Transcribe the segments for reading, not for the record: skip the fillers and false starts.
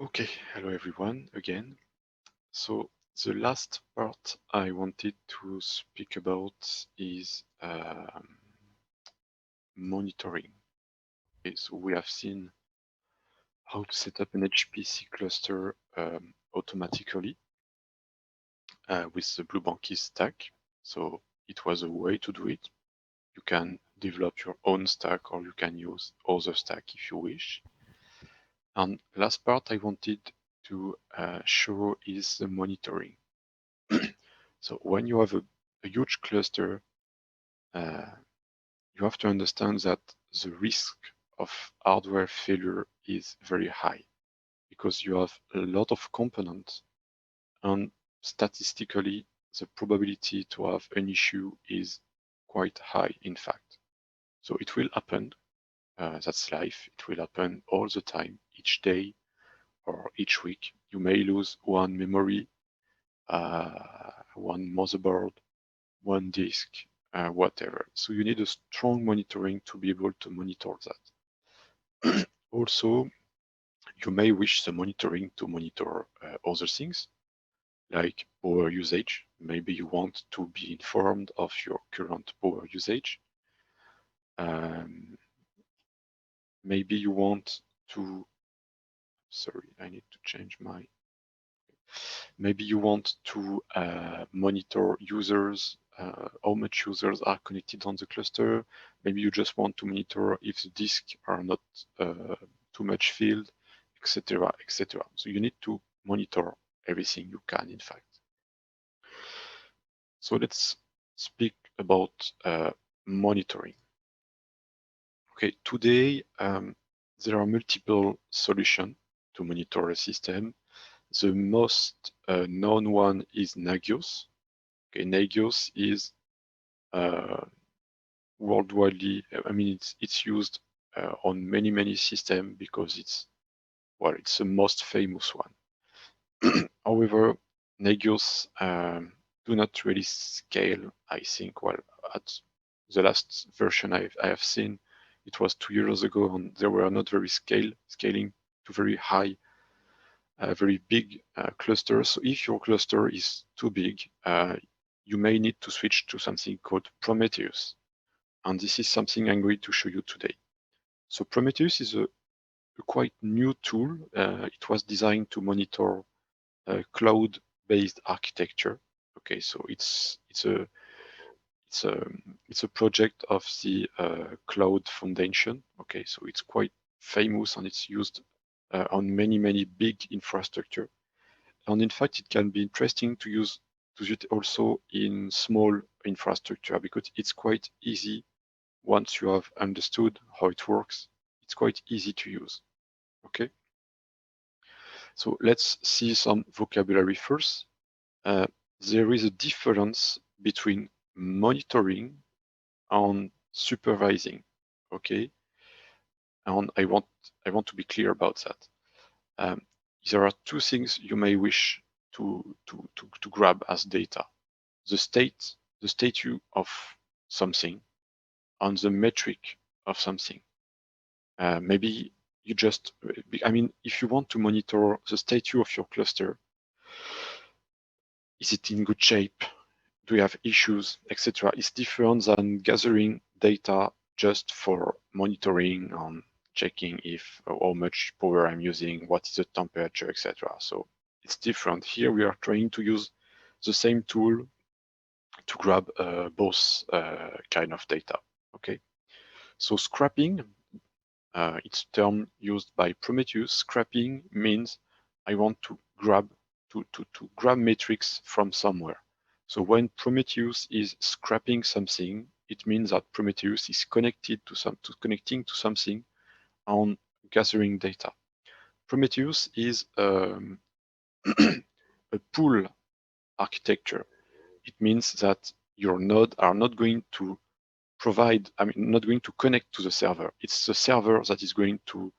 Okay, hello everyone again. So the last part I wanted to speak about is monitoring. Okay, so we have seen how to set up an HPC cluster automatically with the Bluebanky stack. So it was a way to do it. You can develop your own stack or you can use other stack if you wish. And last part I wanted to show is the monitoring. So when you have a huge cluster, you have to understand that the risk of hardware failure is very high because you have a lot of components, and statistically, the probability to have an issue is quite high, in fact. So it will happen. That's life. It will happen all the time, each day or each week. You may lose one memory, one motherboard, one disk, whatever. So you need a strong monitoring to be able to monitor that. Also, you may wish the monitoring to monitor other things like power usage. Maybe you want to be informed of your current power usage. Maybe you want to, sorry, I need to change my, maybe you want to monitor users, how much users are connected on the cluster. Maybe you just want to monitor if the disks are not too much filled, etc., etc. So you need to monitor everything you can, in fact. So let's speak about monitoring. Okay, today there are multiple solutions to monitor a system. The most known one is Nagios. Okay, Nagios is worldwide. I mean, it's used on many systems because it's the most famous one. However, Nagios do not really scale. I think at the last version I have seen, it was 2 years ago, and they were not very scaling to very high. Very big cluster. So if your cluster is too big, you may need to switch to something called Prometheus. And this is something I'm going to show you today. So Prometheus is a quite new tool. It was designed to monitor cloud-based architecture. Okay, so it's a project of the Cloud Foundation. Okay, so it's quite famous and it's used on many big infrastructure. And in fact, it can be interesting to use it also in small infrastructure because it's quite easy once you have understood how it works. It's quite easy to use. Okay. So let's see some vocabulary first. There is a difference between monitoring and supervising. Okay. And I want to be clear about that. There are two things you may wish to grab as data: the status of something and the metric of something. Maybe you just, I mean, if you want to monitor the status of your cluster, is it in good shape? Do you have issues, etc.? It's different than gathering data just for monitoring and checking if how much power I'm using, what is the temperature, etc. So it's different. Here we are trying to use the same tool to grab both kind of data. Okay. So scrapping, it's a term used by Prometheus. Scrapping means I want to grab metrics from somewhere. So when Prometheus is scrapping something, it means that Prometheus is connecting to something on gathering data. Prometheus is a pool architecture. It means that your nodes are not going to not going to connect to the server. It's the server that is going to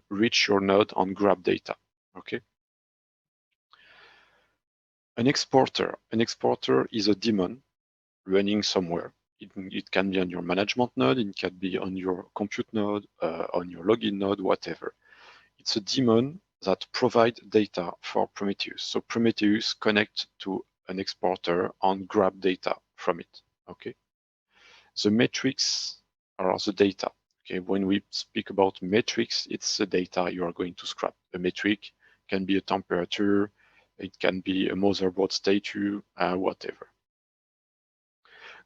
reach your node and grab data. Okay. An exporter is a daemon running somewhere. It can be on your management node, it can be on your compute node, on your login node, whatever. It's a daemon that provide data for Prometheus. So Prometheus connect to an exporter and grab data from it. Okay. The metrics are the data. Okay. When we speak about metrics, it's the data you are going to scrap. A metric can be a temperature, it can be a motherboard status, whatever.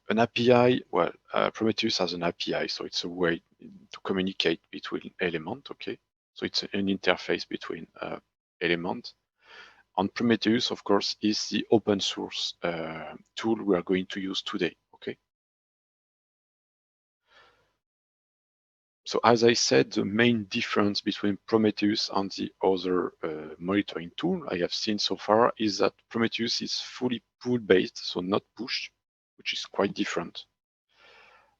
An API, well, Prometheus has an API, so it's a way to communicate between elements, okay? So it's an interface between elements. And Prometheus, of course, is the open source tool we are going to use today, okay? So as I said, the main difference between Prometheus and the other monitoring tool I have seen so far is that Prometheus is fully pull-based, so not push, which is quite different.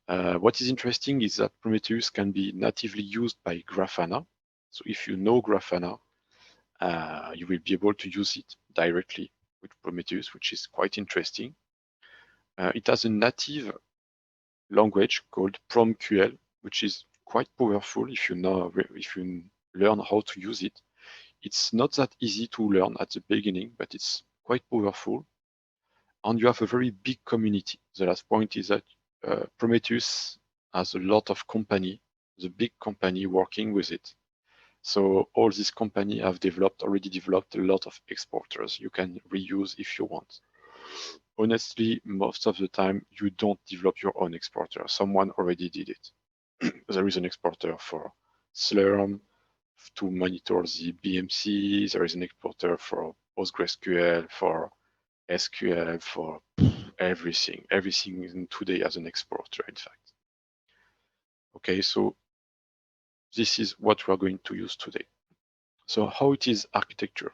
What is interesting is that Prometheus can be natively used by Grafana. So if you know Grafana, you will be able to use it directly with Prometheus, which is quite interesting. It has a native language called PromQL, which is quite powerful if you learn how to use it. It's not that easy to learn at the beginning, but it's quite powerful. And you have a very big community. The last point is that Prometheus has a lot of company, the big company working with it. So all these companies have already developed a lot of exporters you can reuse if you want. Honestly, most of the time, you don't develop your own exporter. Someone already did it. There is an exporter for Slurm to monitor the BMC. There is an exporter for PostgreSQL, for SQL, for everything. Everything today has an exporter, in fact. Okay, so this is what we are going to use today. So how it is architecture?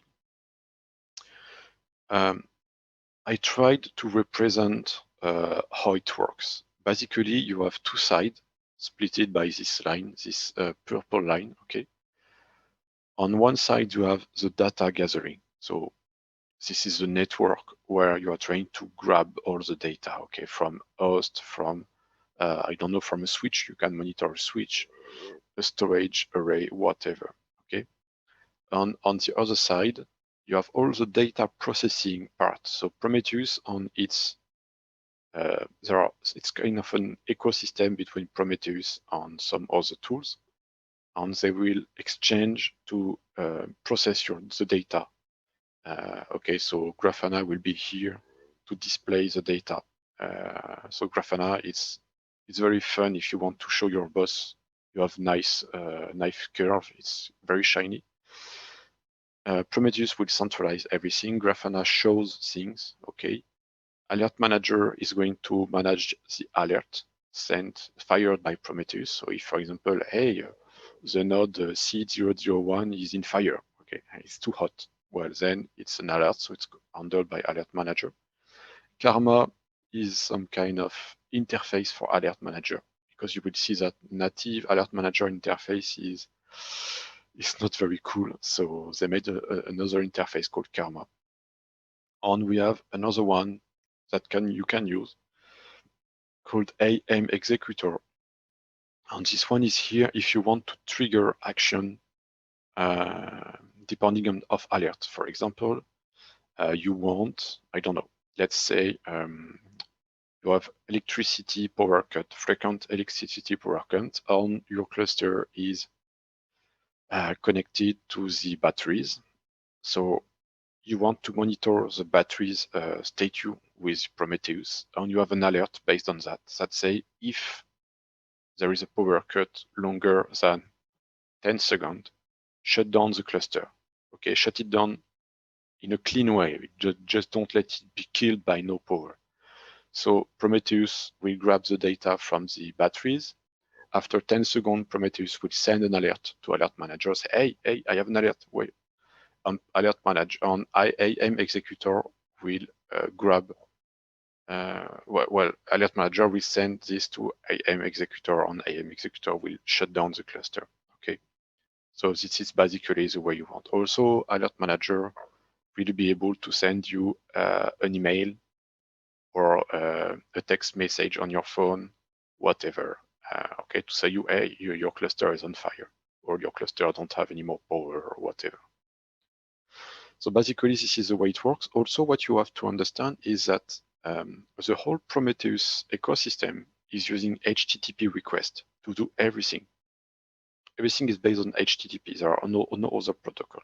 I tried to represent how it works. Basically, you have two sides splitted by this line, this purple line, okay? On one side, you have the data gathering. So this is the network where you are trying to grab all the data, okay, from host, from, I don't know, from a switch, you can monitor a switch, a storage array, whatever, okay? On the other side, you have all the data processing part. So Prometheus on its, it's kind of an ecosystem between Prometheus and some other tools, and they will exchange to process the data. Okay, so Grafana will be here to display the data. So Grafana it's very fun if you want to show your boss. You have nice curve. It's very shiny. Prometheus will centralize everything. Grafana shows things. Okay. Alert Manager is going to manage the alert fired by Prometheus. So if, for example, hey, the node C001 is in fire. Okay, it's too hot. Well, then it's an alert, so it's handled by Alert Manager. Karma is some kind of interface for Alert Manager, because you will see that native Alert Manager interface is not very cool. So they made another interface called Karma. And we have another one that you can use called AM Executor. And this one is here if you want to trigger action depending on alert. For example, you want, I don't know, let's say you have electricity power cut, frequent electricity power cut, and your cluster is connected to the batteries. So you want to monitor the batteries status with Prometheus, and you have an alert based on that say if there is a power cut longer than 10 seconds, shut down the cluster. Okay, shut it down in a clean way. Just don't let it be killed by no power. So Prometheus will grab the data from the batteries. After 10 seconds, Prometheus will send an alert to Alert Manager. Say, hey, I have an alert. Wait. Alert Manager on IAM Executor will grab. Alert Manager will send this to IAM Executor, and IAM Executor will shut down the cluster. Okay. So this is basically the way you want. Also, Alert Manager will be able to send you an email or a text message on your phone, whatever. Okay, to say hey, your cluster is on fire, or your cluster don't have any more power, or whatever. So basically, this is the way it works. Also, what you have to understand is that the whole Prometheus ecosystem is using HTTP request to do everything. Everything is based on HTTP. There are no other protocol.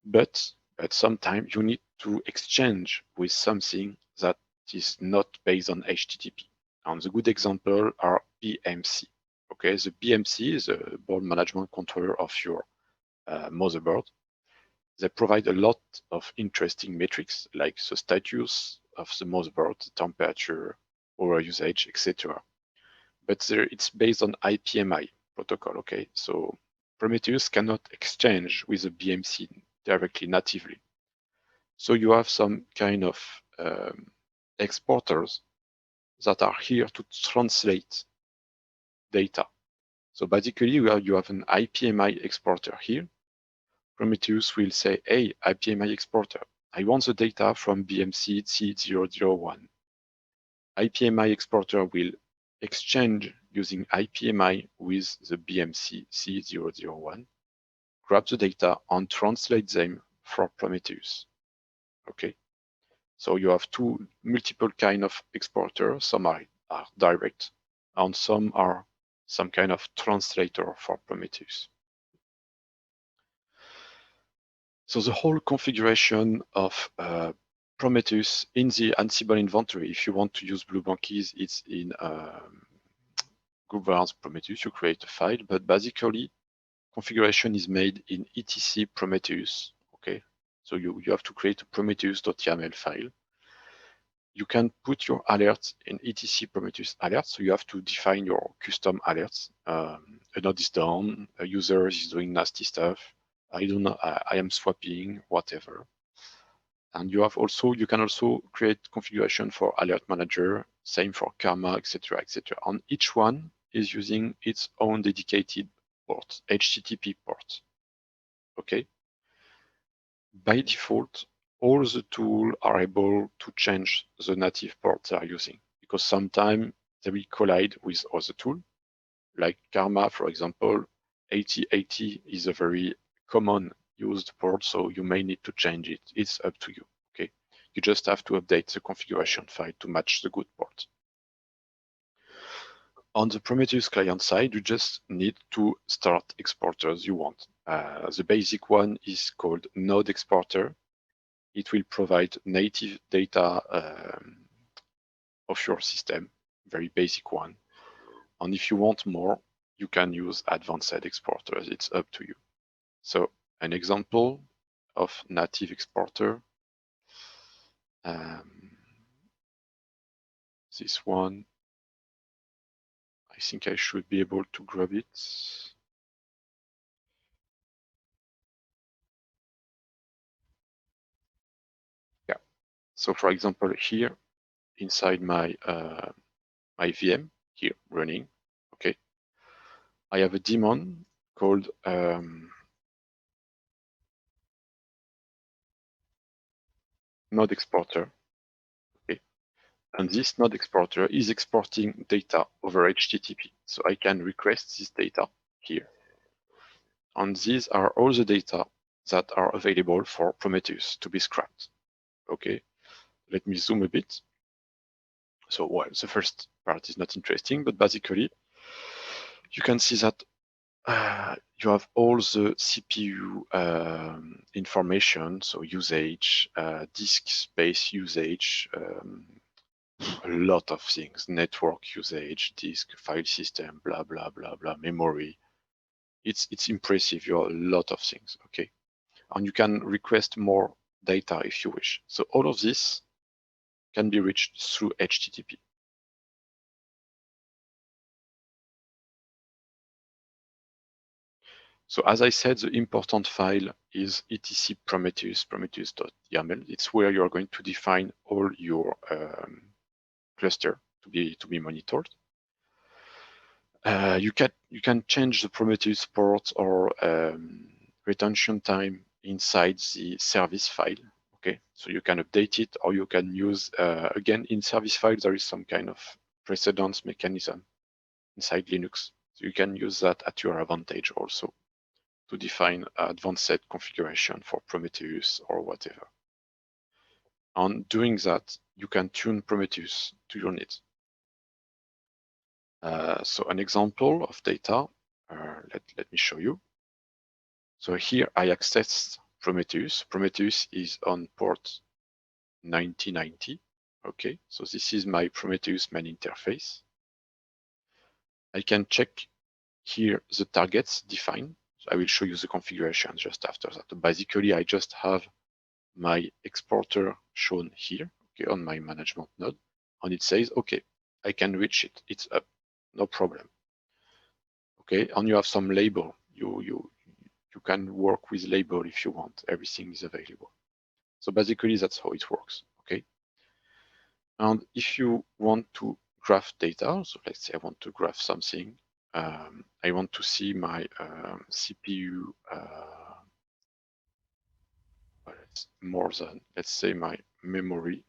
But at some time, you need to exchange with something that is not based on HTTP. And the good example are BMC. Okay, the BMC is a board management controller of your motherboard. They provide a lot of interesting metrics like the status of the motherboard, the temperature, power usage, etc. But it's based on IPMI protocol. Okay, so Prometheus cannot exchange with the BMC directly natively. So you have some kind of exporters that are here to translate data. So basically, you have an IPMI exporter here. Prometheus will say, hey, IPMI exporter, I want the data from BMC C001. IPMI exporter will exchange using IPMI with the BMC C001, grab the data and translate them for Prometheus. Okay, so you have multiple kind of exporters. Some are direct, and some are some kind of translator for Prometheus. So the whole configuration of Prometheus in the Ansible inventory, if you want to use Bluebankies, it's in Governance Prometheus. You create a file, but basically configuration is made in etc Prometheus. Okay, so you have to create a prometheus.yaml file. You can put your alerts in etc Prometheus alerts, so you have to define your custom alerts. A node is down, a user is doing nasty stuff, I don't know, I am swapping, whatever. And you can also create configuration for alert manager, same for Karma, etc., etc. And each one is using its own dedicated port, HTTP port. Okay. By default, all the tools are able to change the native port they are using, because sometimes they will collide with other tools. Like Karma, for example, 8080 is a very common used port, so you may need to change it. It's up to you. Okay, you just have to update the configuration file to match the good port. On the Prometheus client side, you just need to start exporters you want. The basic one is called Node Exporter. It will provide native data of your system, very basic one. And if you want more, you can use advanced exporters. It's up to you. So an example of native exporter, this one, I think I should be able to grab it. Yeah. So for example, here inside my my VM here running, okay, I have a daemon called node exporter. Okay. And this node exporter is exporting data over HTTP. So I can request this data here. And these are all the data that are available for Prometheus to be scrapped. Okay, let me zoom a bit. So, well, the first part is not interesting, but basically, you can see that you have all the CPU information, so usage, disk space usage, a lot of things, network usage, disk, file system, blah, blah, blah, blah, memory. It's impressive. You have a lot of things, okay? And you can request more data if you wish. So all of this can be reached through HTTP. So as I said, the important file is etc Prometheus, prometheus.yaml. It's where you're going to define all your cluster to be monitored. You can change the Prometheus port or retention time inside the service file. Okay, so you can update it, or you can use again in service file there is some kind of precedence mechanism inside Linux. So you can use that at your advantage also. to define advanced set configuration for Prometheus or whatever. On doing that, you can tune Prometheus to your needs. So an example of data, let me show you. So here I accessed Prometheus. Prometheus is on port 9090. Okay, so this is my Prometheus main interface. I can check here the targets defined. So I will show you the configuration just after that. Basically, I just have my exporter shown here, okay, on my management node, and it says, okay, I can reach it. It's up, no problem. Okay, and you have some label. You can work with label if you want. Everything is available. So basically, that's how it works. Okay. And if you want to graph data, so let's say I want to graph something, I want to see my CPU more than, let's say, my memory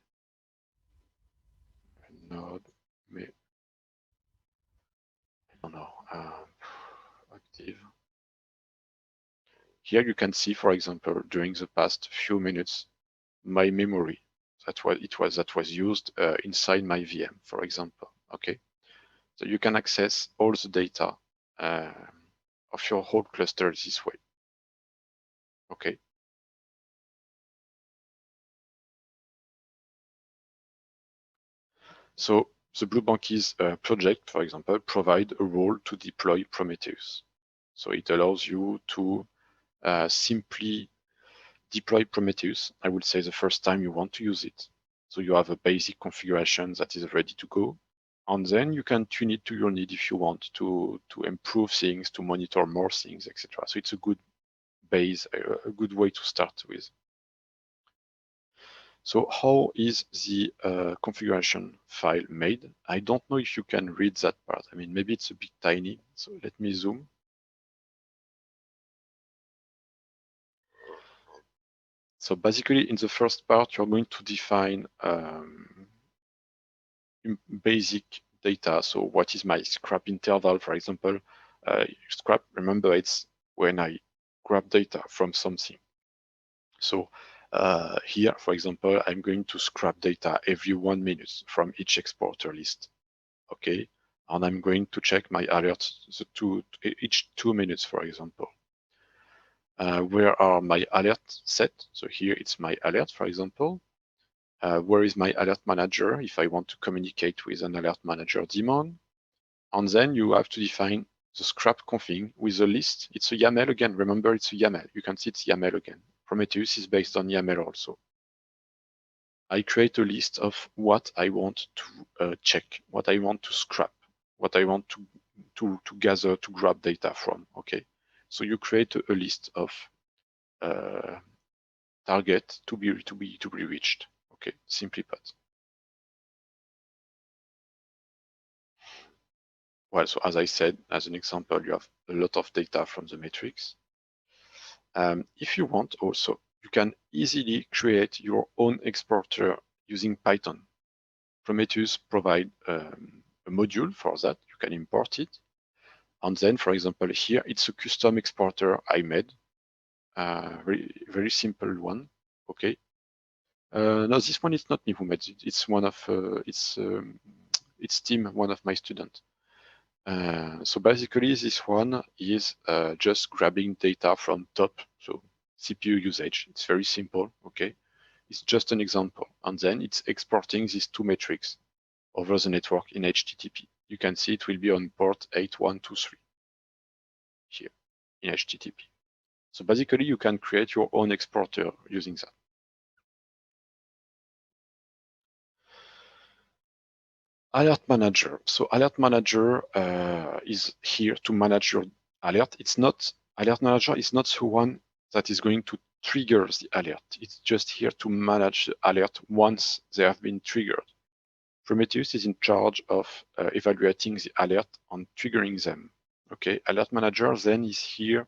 node. I don't know, active. Here you can see, for example, during the past few minutes, my memory that was used inside my VM, for example. Okay, so you can access all the data of your whole cluster this way. Okay. So the Blue Bankies project, for example, provide a role to deploy Prometheus. So it allows you to simply deploy Prometheus, I would say the first time you want to use it. So you have a basic configuration that is ready to go. And then you can tune it to your need if you want to improve things, to monitor more things, etc. So it's a good base, a good way to start with. So how is the configuration file made? I don't know if you can read that part. I mean, maybe it's a bit tiny. So let me zoom. So basically, in the first part, you're going to define basic data. So what is my scrap interval, for example? Scrap, remember, it's when I grab data from something. So here, for example, I'm going to scrap data every 1 minute from each exporter list. Okay, and I'm going to check my alerts each 2 minutes, for example. Where are my alert set? So here it's my alert, for example. Where is my alert manager if I want to communicate with an alert manager daemon? And then you have to define the scrap config with a list. It's a YAML again. Remember, it's a YAML. You can see it's YAML again. Prometheus is based on YAML also. I create a list of what I want to check, what I want to scrap, what I want to gather, to grab data from. Okay, so you create a list of target to be reached. Okay, simply put. Well, so as I said, as an example, you have a lot of data from the metrics. If you want also, you can easily create your own exporter using Python. Prometheus provide a module for that. You can import it. And then, for example, here, it's a custom exporter I made. Very, very simple one. Okay. No, this one is not me who made it. It's one of, it's Tim, one of my students. So basically, this one is just grabbing data from top, so CPU usage. It's very simple, okay? It's just an example. And then it's exporting these two metrics over the network in HTTP. You can see it will be on port 8123 here in HTTP. So basically, you can create your own exporter using that. Alert Manager. So Alert Manager is here to manage your alert. Alert Manager is not the one that is going to trigger the alert. It's just here to manage the alert once they have been triggered. Prometheus is in charge of evaluating the alert and triggering them. Okay, Alert Manager then is here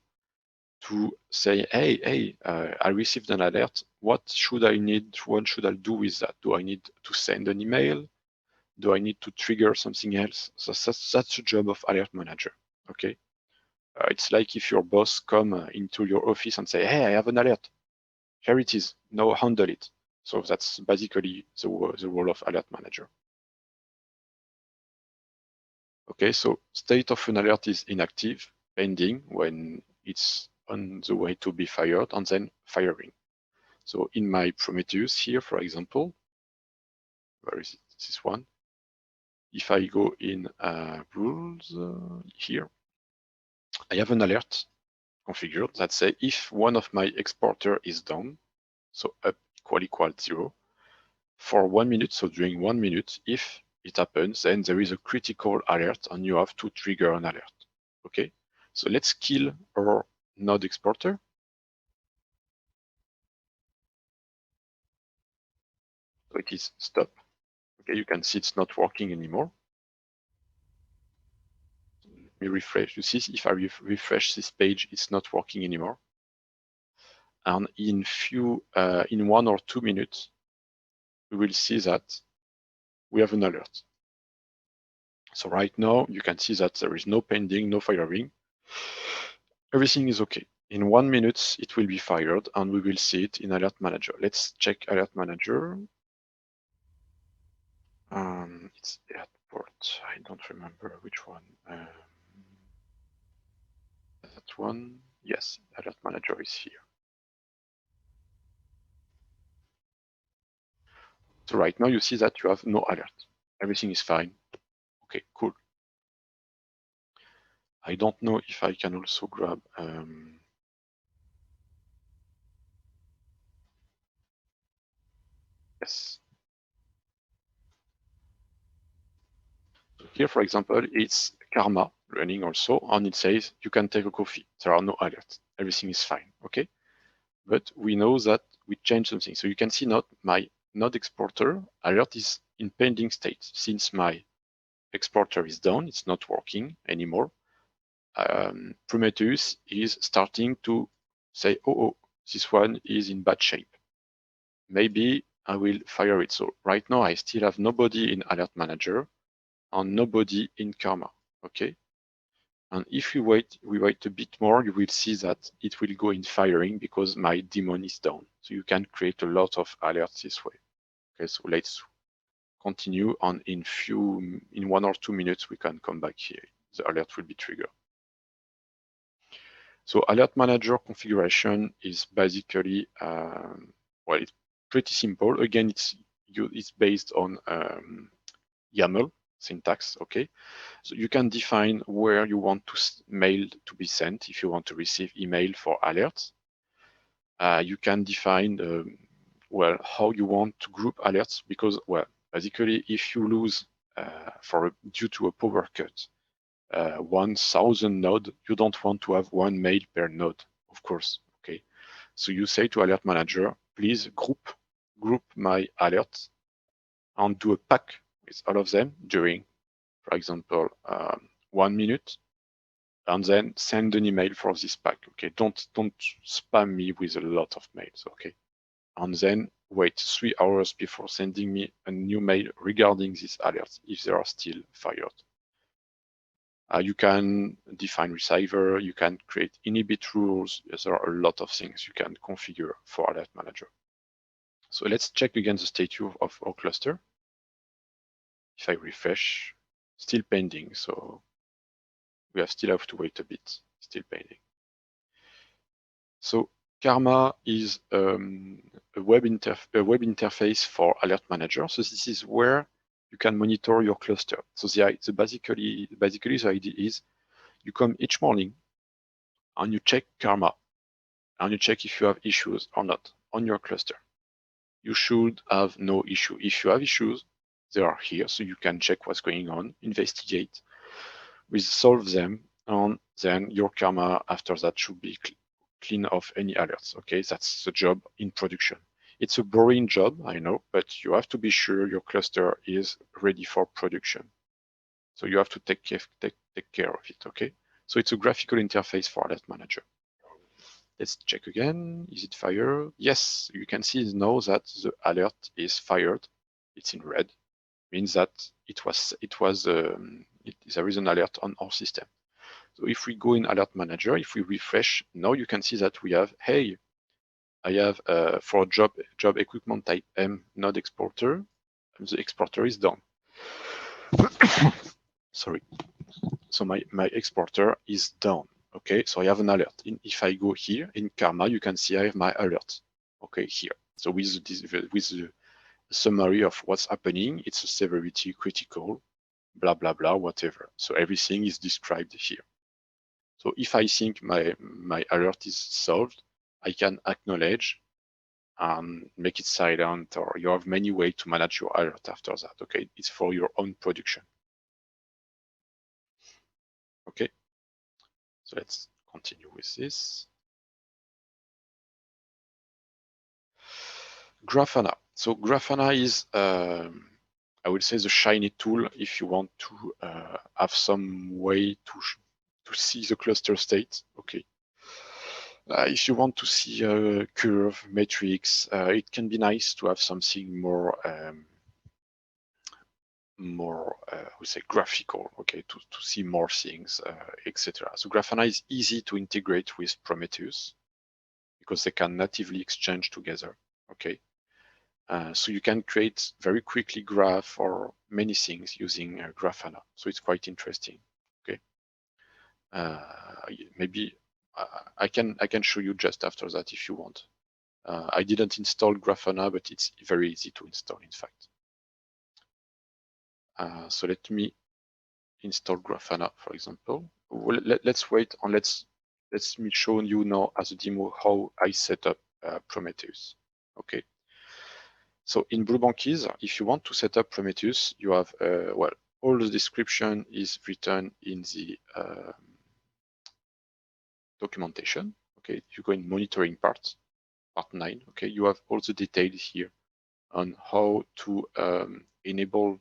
to say, hey, I received an alert. What should I need? What should I do with that? Do I need to send an email? Do I need to trigger something else? So that's the job of Alert Manager, okay? It's like if your boss come into your office and say, hey, I have an alert. Here it is, now handle it. So that's basically the role of alert manager. Okay, so state of an alert is inactive, pending when it's on the way to be fired, and then firing. So in my Prometheus here, for example, where is it? This one. If I go in rules here, I have an alert configured that say if one of my exporter is down, so up equal 0, for 1 minute, so during 1 minute, if it happens, then there is a critical alert and you have to trigger an alert. Okay, so let's kill our node exporter. So it is stop. Okay, you can see it's not working anymore. Let me refresh. You see, if I refresh this page, it's not working anymore. And in 1 or 2 minutes, we will see that we have an alert. So right now, you can see that there is no pending, no firing. Everything is okay. In 1 minute, it will be fired, and we will see it in Alert Manager. Let's check Alert Manager. It's airport. I don't remember which one. That one. Yes, Alert Manager is here. So right now, you see that you have no alert. Everything is fine. Okay, cool. I don't know if I can also grab yes. So here, for example, it's Karma running also, and it says you can take a coffee. There are no alerts. Everything is fine, okay? But we know that we changed something. So you can see not my node exporter alert is in pending state. Since my exporter is down, it's not working anymore. Prometheus is starting to say, oh, this one is in bad shape. Maybe I will fire it. So right now I still have nobody in Alert Manager and nobody in Karma, okay? And if we wait a bit more, you will see that it will go in firing because my daemon is down. So you can create a lot of alerts this way. Okay, so let's continue, and in 1 or 2 minutes, we can come back here. The alert will be triggered. So Alert Manager configuration is basically, well, it's pretty simple. Again, it's based on YAML syntax, okay? So you can define where you want mail to be sent if you want to receive email for alerts. You can define, well, how you want to group alerts because, well, basically, if you lose due to a power cut, 1,000 node, you don't want to have one mail per node, of course, okay? So you say to Alert Manager, please group my alerts and do a pack with all of them during, for example, 1 minute, and then send an email for this pack. Okay, don't spam me with a lot of mails. Okay, and then wait 3 hours before sending me a new mail regarding these alerts if they are still fired. You can define receiver. You can create inhibit rules. There are a lot of things you can configure for Alert Manager. So let's check again the status of our cluster. If I refresh, still pending. So we still have to wait a bit, still pending. So Karma is a web interface for Alert Manager. So this is where you can monitor your cluster. So basically the idea is you come each morning and you check Karma and you check if you have issues or not on your cluster. You should have no issue. If you have issues, they are here, so you can check what's going on, investigate, resolve them, and then your Karma after that should be clean of any alerts. Okay, that's the job in production. It's a boring job, I know, but you have to be sure your cluster is ready for production. So you have to take care of it. Okay, so it's a graphical interface for Alert Manager. Let's check again. Is it fired? Yes, you can see now that the alert is fired. It's in red. Means that there is an alert on our system. So if we go in Alert Manager, if we refresh, now you can see that we have, hey, I have for job equipment type M node exporter, the exporter is done. Sorry. So my exporter is down. Okay, so I have an alert. If I go here in Karma, you can see I have my alert. Okay, here. So with the summary of what's happening, it's a severity, critical, blah blah blah, whatever. So everything is described here. So if I think my alert is solved, I can acknowledge and make it silent, or you have many ways to manage your alert after that. Okay, it's for your own production. Okay, so let's continue with this. Grafana. So Grafana is, I would say, the shiny tool if you want to have some way to see the cluster state. Okay. If you want to see a curve, matrix, it can be nice to have something more, I would say, graphical. Okay, to see more things, etc. So Grafana is easy to integrate with Prometheus because they can natively exchange together. Okay. So you can create very quickly graph or many things using Grafana. So it's quite interesting. Okay. Maybe I can show you just after that if you want. I didn't install Grafana, but it's very easy to install, in fact. So let me install Grafana, for example. Well, let's wait and let me show you now as a demo how I set up Prometheus. Okay. So in Bluebankies, if you want to set up Prometheus, you have, well, all the description is written in the documentation. Okay, you go in monitoring part 9. Okay, you have all the details here on how to enable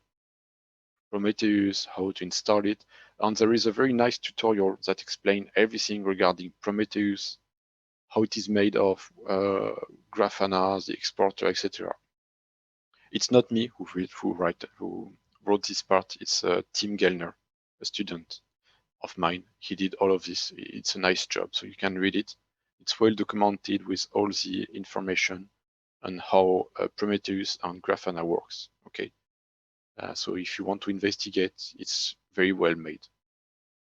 Prometheus, how to install it. And there is a very nice tutorial that explains everything regarding Prometheus, how it is made of, Grafana, the exporter, etc. It's not me who wrote this part. It's Tim Gellner, a student of mine. He did all of this. It's a nice job, so you can read it. It's well documented with all the information on how Prometheus and Grafana works. Okay, so if you want to investigate, it's very well made.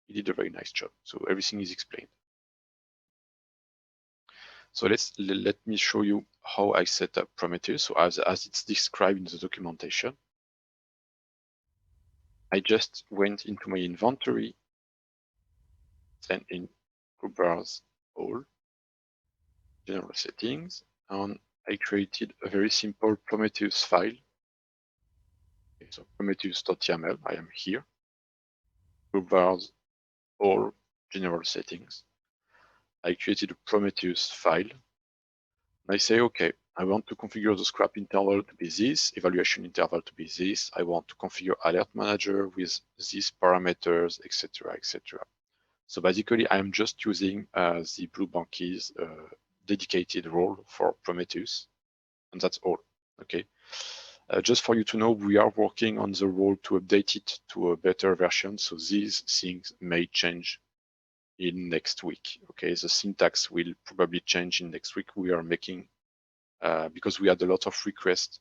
He did a very nice job. So everything is explained. So let me show you how I set up Prometheus. So as it's described in the documentation, I just went into my inventory, then in group bars, all, general settings, and I created a very simple Prometheus file. Okay, so Prometheus.yaml, I am here. Group bars, all, general settings. I created a Prometheus file. I say, okay, I want to configure the scrap interval to be this, evaluation interval to be this. I want to configure alert manager with these parameters, etc., etc. So basically, I'm just using the Bluebankies dedicated role for Prometheus, and that's all. Okay. Just for you to know, we are working on the role to update it to a better version. So these things may change in next week. Okay, the syntax will probably change in next week. We are making, because we had a lot of requests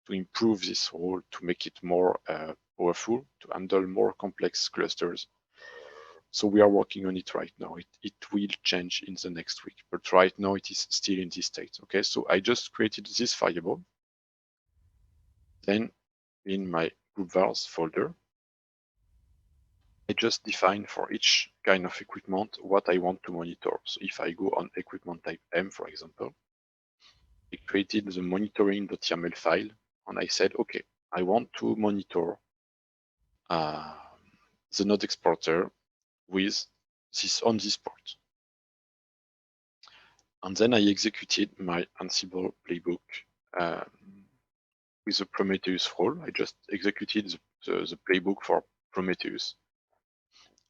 to improve this role, to make it more powerful, to handle more complex clusters. So we are working on it right now. It will change in the next week, but right now it is still in this state. Okay, so I just created this variable. Then in my group vars folder, I just define for each kind of equipment what I want to monitor. So if I go on equipment type M, for example, I created the monitoring.yaml file, and I said, okay, I want to monitor the node exporter with this on this port. And then I executed my Ansible playbook with the Prometheus role. I just executed the playbook for Prometheus.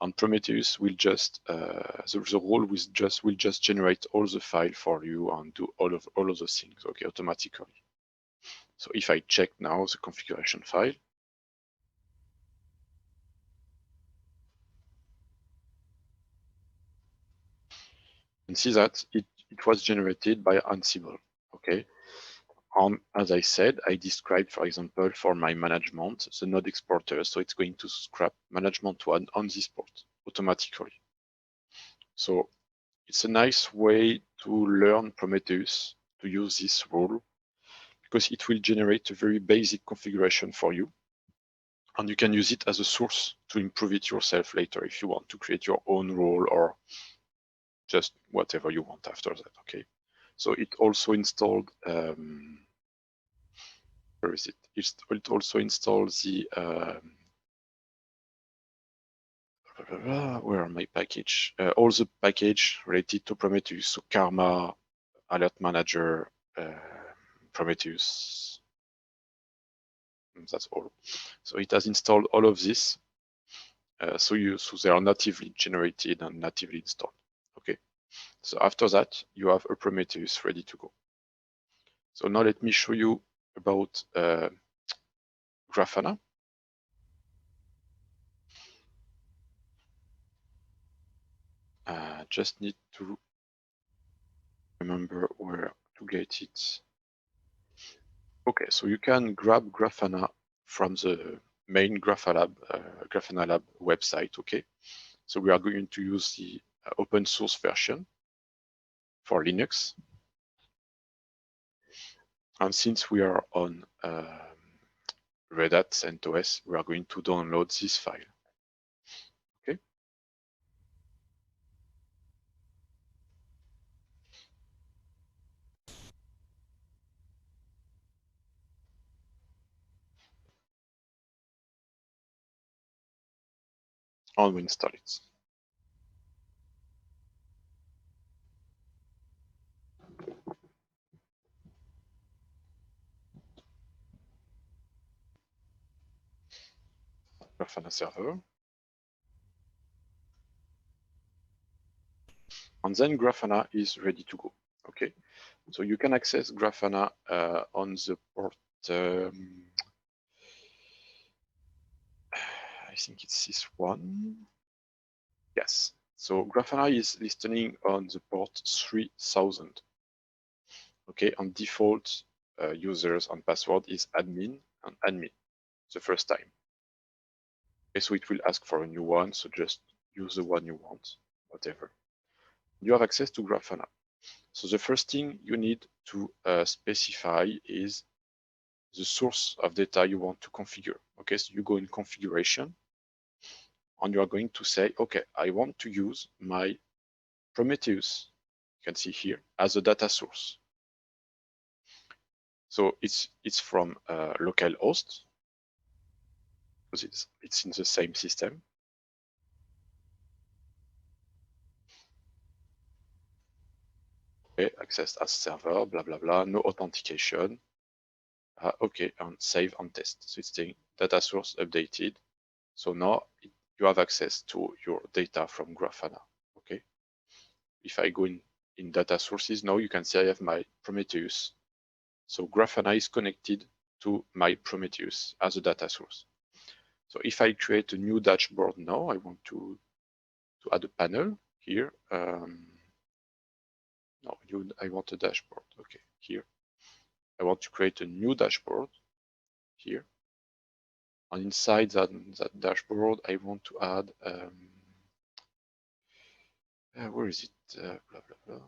And Prometheus will just the role will just generate all the file for you and do all of the things, okay, automatically. So if I check now the configuration file, And see that it was generated by Ansible. Okay. As I said, I described, for example, for my management, the node exporter. So it's going to scrap management one on this port automatically. So it's a nice way to learn Prometheus, to use this rule, because it will generate a very basic configuration for you. And you can use it as a source to improve it yourself later if you want to create your own role or just whatever you want after that, okay? So it also installed, where is it? It also installs the, where are my package? All the package related to Prometheus, so Karma, Alert Manager, Prometheus. That's all. So it has installed all of this. So they are natively generated and natively installed. Okay. So after that, you have a Prometheus ready to go. So now let me show you about Grafana. Just need to remember where to get it. Okay, so you can grab Grafana from the main Grafana Lab website. Okay, so we are going to use the open source version for Linux. And since we are on Red Hat CentOS, we are going to download this file. Okay. And we install it. Grafana server. And then Grafana is ready to go. Okay. So you can access Grafana on the port. I think it's this one. Yes. So Grafana is listening on the port 3000. Okay. And default users and password is admin and admin the first time. Okay, so it will ask for a new one. So just use the one you want, whatever. You have access to Grafana. So the first thing you need to specify is the source of data you want to configure. Okay, so you go in configuration and you are going to say, okay, I want to use my Prometheus, you can see here, as a data source. So it's from local host, because it's in the same system. Okay, accessed as server, blah, blah, blah, no authentication. Okay, and save and test. So it's saying data source updated. So now you have access to your data from Grafana. Okay. If I go in data sources, now you can see I have my Prometheus. So Grafana is connected to my Prometheus as a data source. So if I create a new dashboard now, I want to add a panel here. No, I want a dashboard. Okay, here. I want to create a new dashboard here. And inside that dashboard, I want to add, where is it? Blah, blah, blah.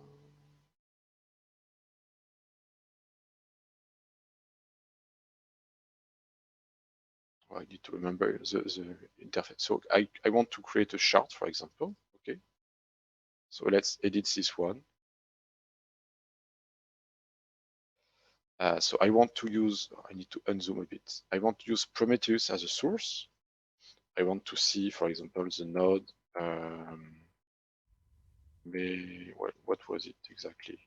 I need to remember the interface. So I want to create a chart, for example. Okay. So let's edit this one. So I want to use, I need to unzoom a bit. I want to use Prometheus as a source. I want to see, for example, the node. What was it exactly?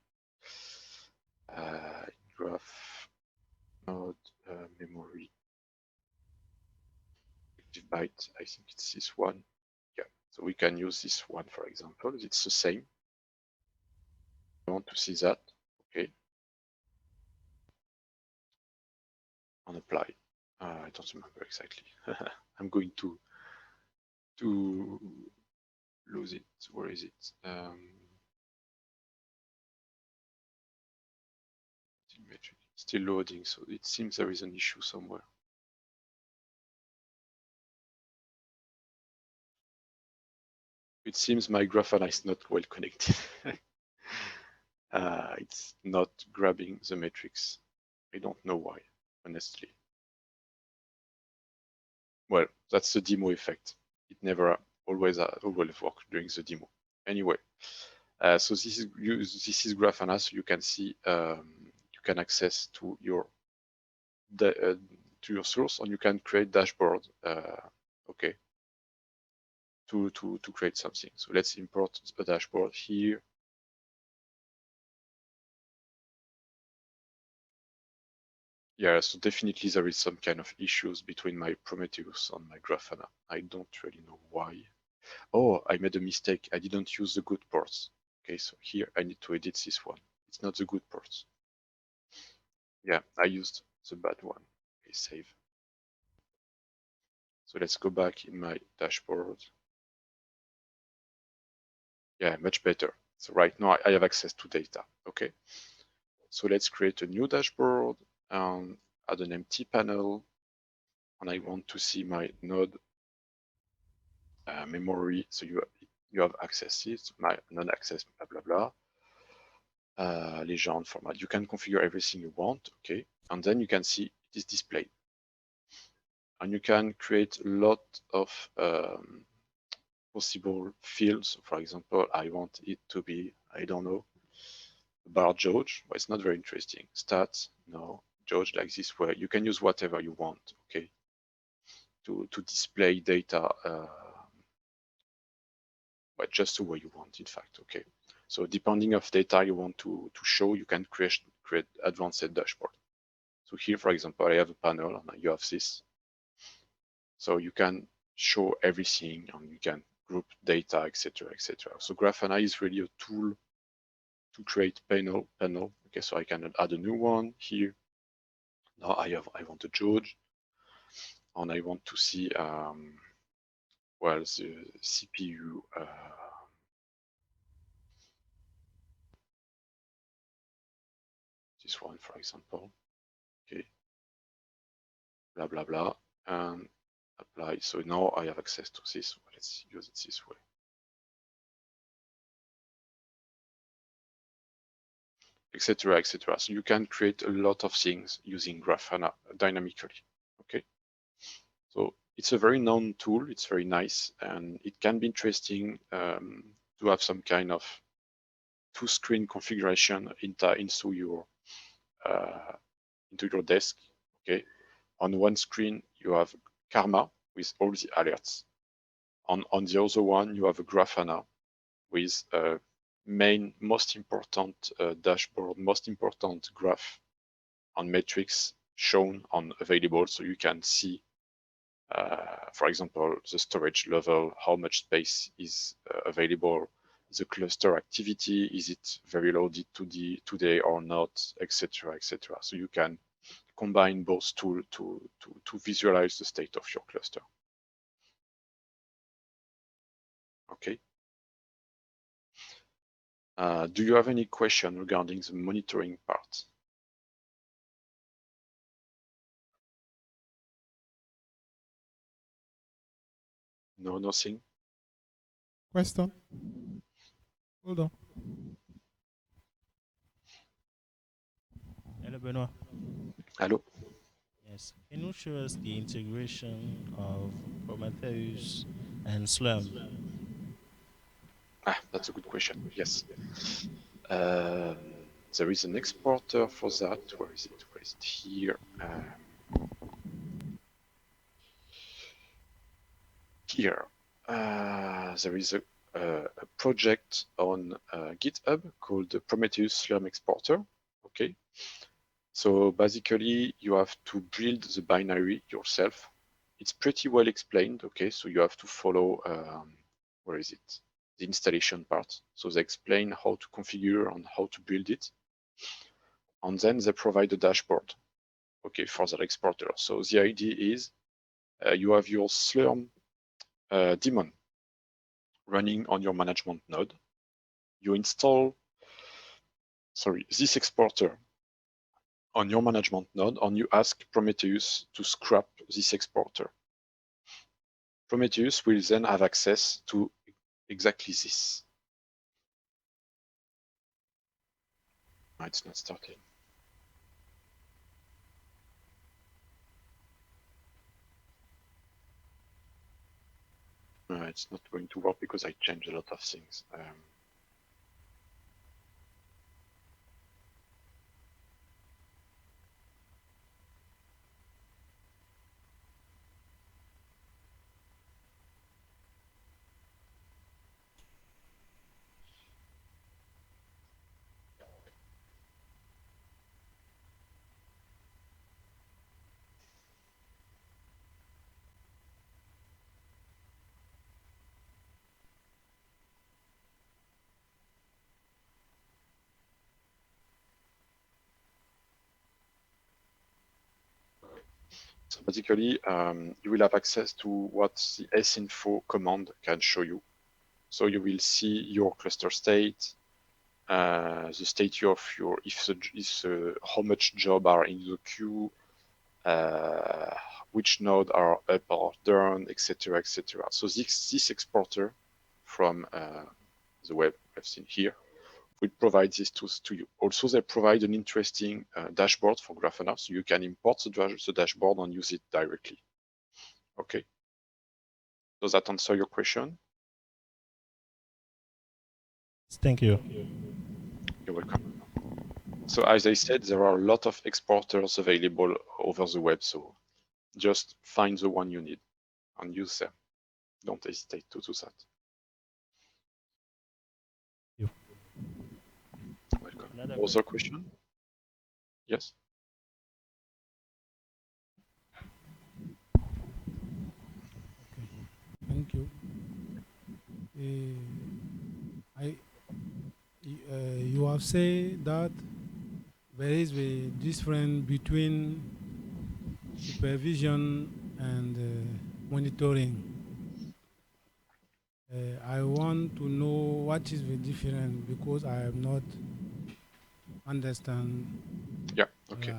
Graph node memory byte. I think it's this one. Yeah. So we can use this one, for example. It's the same. I want to see that. Okay. And apply. I don't remember exactly. I'm going to lose it. Where is it? Still loading, so it seems there is an issue somewhere. It seems my Grafana is not well connected. It's not grabbing the matrix. I don't know why, honestly. Well, that's the demo effect. It never always works during the demo. Anyway, so this is Grafana, so you can see you can access to your source, and you can create dashboard. Okay, to create something. So let's import a dashboard here. Yeah, so definitely there is some kind of issues between my Prometheus and my Grafana. I don't really know why. Oh, I made a mistake. I didn't use the good ports. Okay, so here I need to edit this one. It's not the good ports. Yeah, I used the bad one. Okay, save. So let's go back in my dashboard. Yeah, much better. So right now I have access to data. Okay, so let's create a new dashboard and add an empty panel. And I want to see my node memory. So you have access it, my non-access, blah, blah, blah. Legend format. You can configure everything you want, okay? And then you can see it is displayed. And you can create a lot of possible fields. For example, I want it to be, I don't know, bar George, but it's not very interesting. Stats, no, George like this way. You can use whatever you want, okay? To display data, but just the way you want, in fact, okay? So depending of data you want to show, you can create advanced dashboard. So here, for example, I have a panel and you have this. So you can show everything and you can group data, etc., etc. So Grafana is really a tool to create panel. Okay, so I can add a new one here. Now I want a George, and I want to see well the CPU. This one, for example. Okay, blah blah blah, and apply. So now I have access to this. Let's use it this way. Etc. etc. So you can create a lot of things using Grafana dynamically. Okay, so it's a very known tool. It's very nice, and it can be interesting to have some kind of two-screen configuration into your desk. Okay, on one screen you have Karma with all the alerts. On the other one you have a Grafana with most important dashboard, most important graph on metrics shown on available, so you can see, for example, the storage level, how much space is available, the cluster activity, is it very loaded today or not, etc., etc. So you can combine both tools to visualize the state of your cluster. Okay. Do you have any question regarding the monitoring part? No, nothing? Question. Hold on. Hello, Benoit. Hello? Yes. Can you show us the integration of Prometheus and Slurm? That's a good question. Yes. There is an exporter for that. Where is it? Where is it? Here. Here. There is a project on GitHub called the Prometheus Slurm Exporter. Okay. So basically, you have to build the binary yourself. It's pretty well explained. Okay. So you have to follow, where is it? The installation part. So they explain how to configure and how to build it. And then they provide a dashboard, okay, for that exporter. So the idea is you have your Slurm daemon running on your management node. You install, this exporter on your management node and you ask Prometheus to scrap this exporter. Prometheus will then have access to exactly this. It's not starting. It's not going to work because I changed a lot of things. So basically, you will have access to what the sinfo command can show you. So you will see your cluster state, the state of your, how much job are in the queue, which node are up or down, etc., etc. So this exporter from the web I've seen here will provide these tools to you. Also, they provide an interesting dashboard for Grafana, so you can import the dashboard and use it directly. Okay. Does that answer your question? Thank you. You're welcome. So as I said, there are a lot of exporters available over the web, so just find the one you need and use them. Don't hesitate to do that. You. Welcome. Other question? Yes? Okay. Thank you. You have said that there is a difference between supervision and monitoring. I want to know what is the difference because I have not understand. Yeah, okay.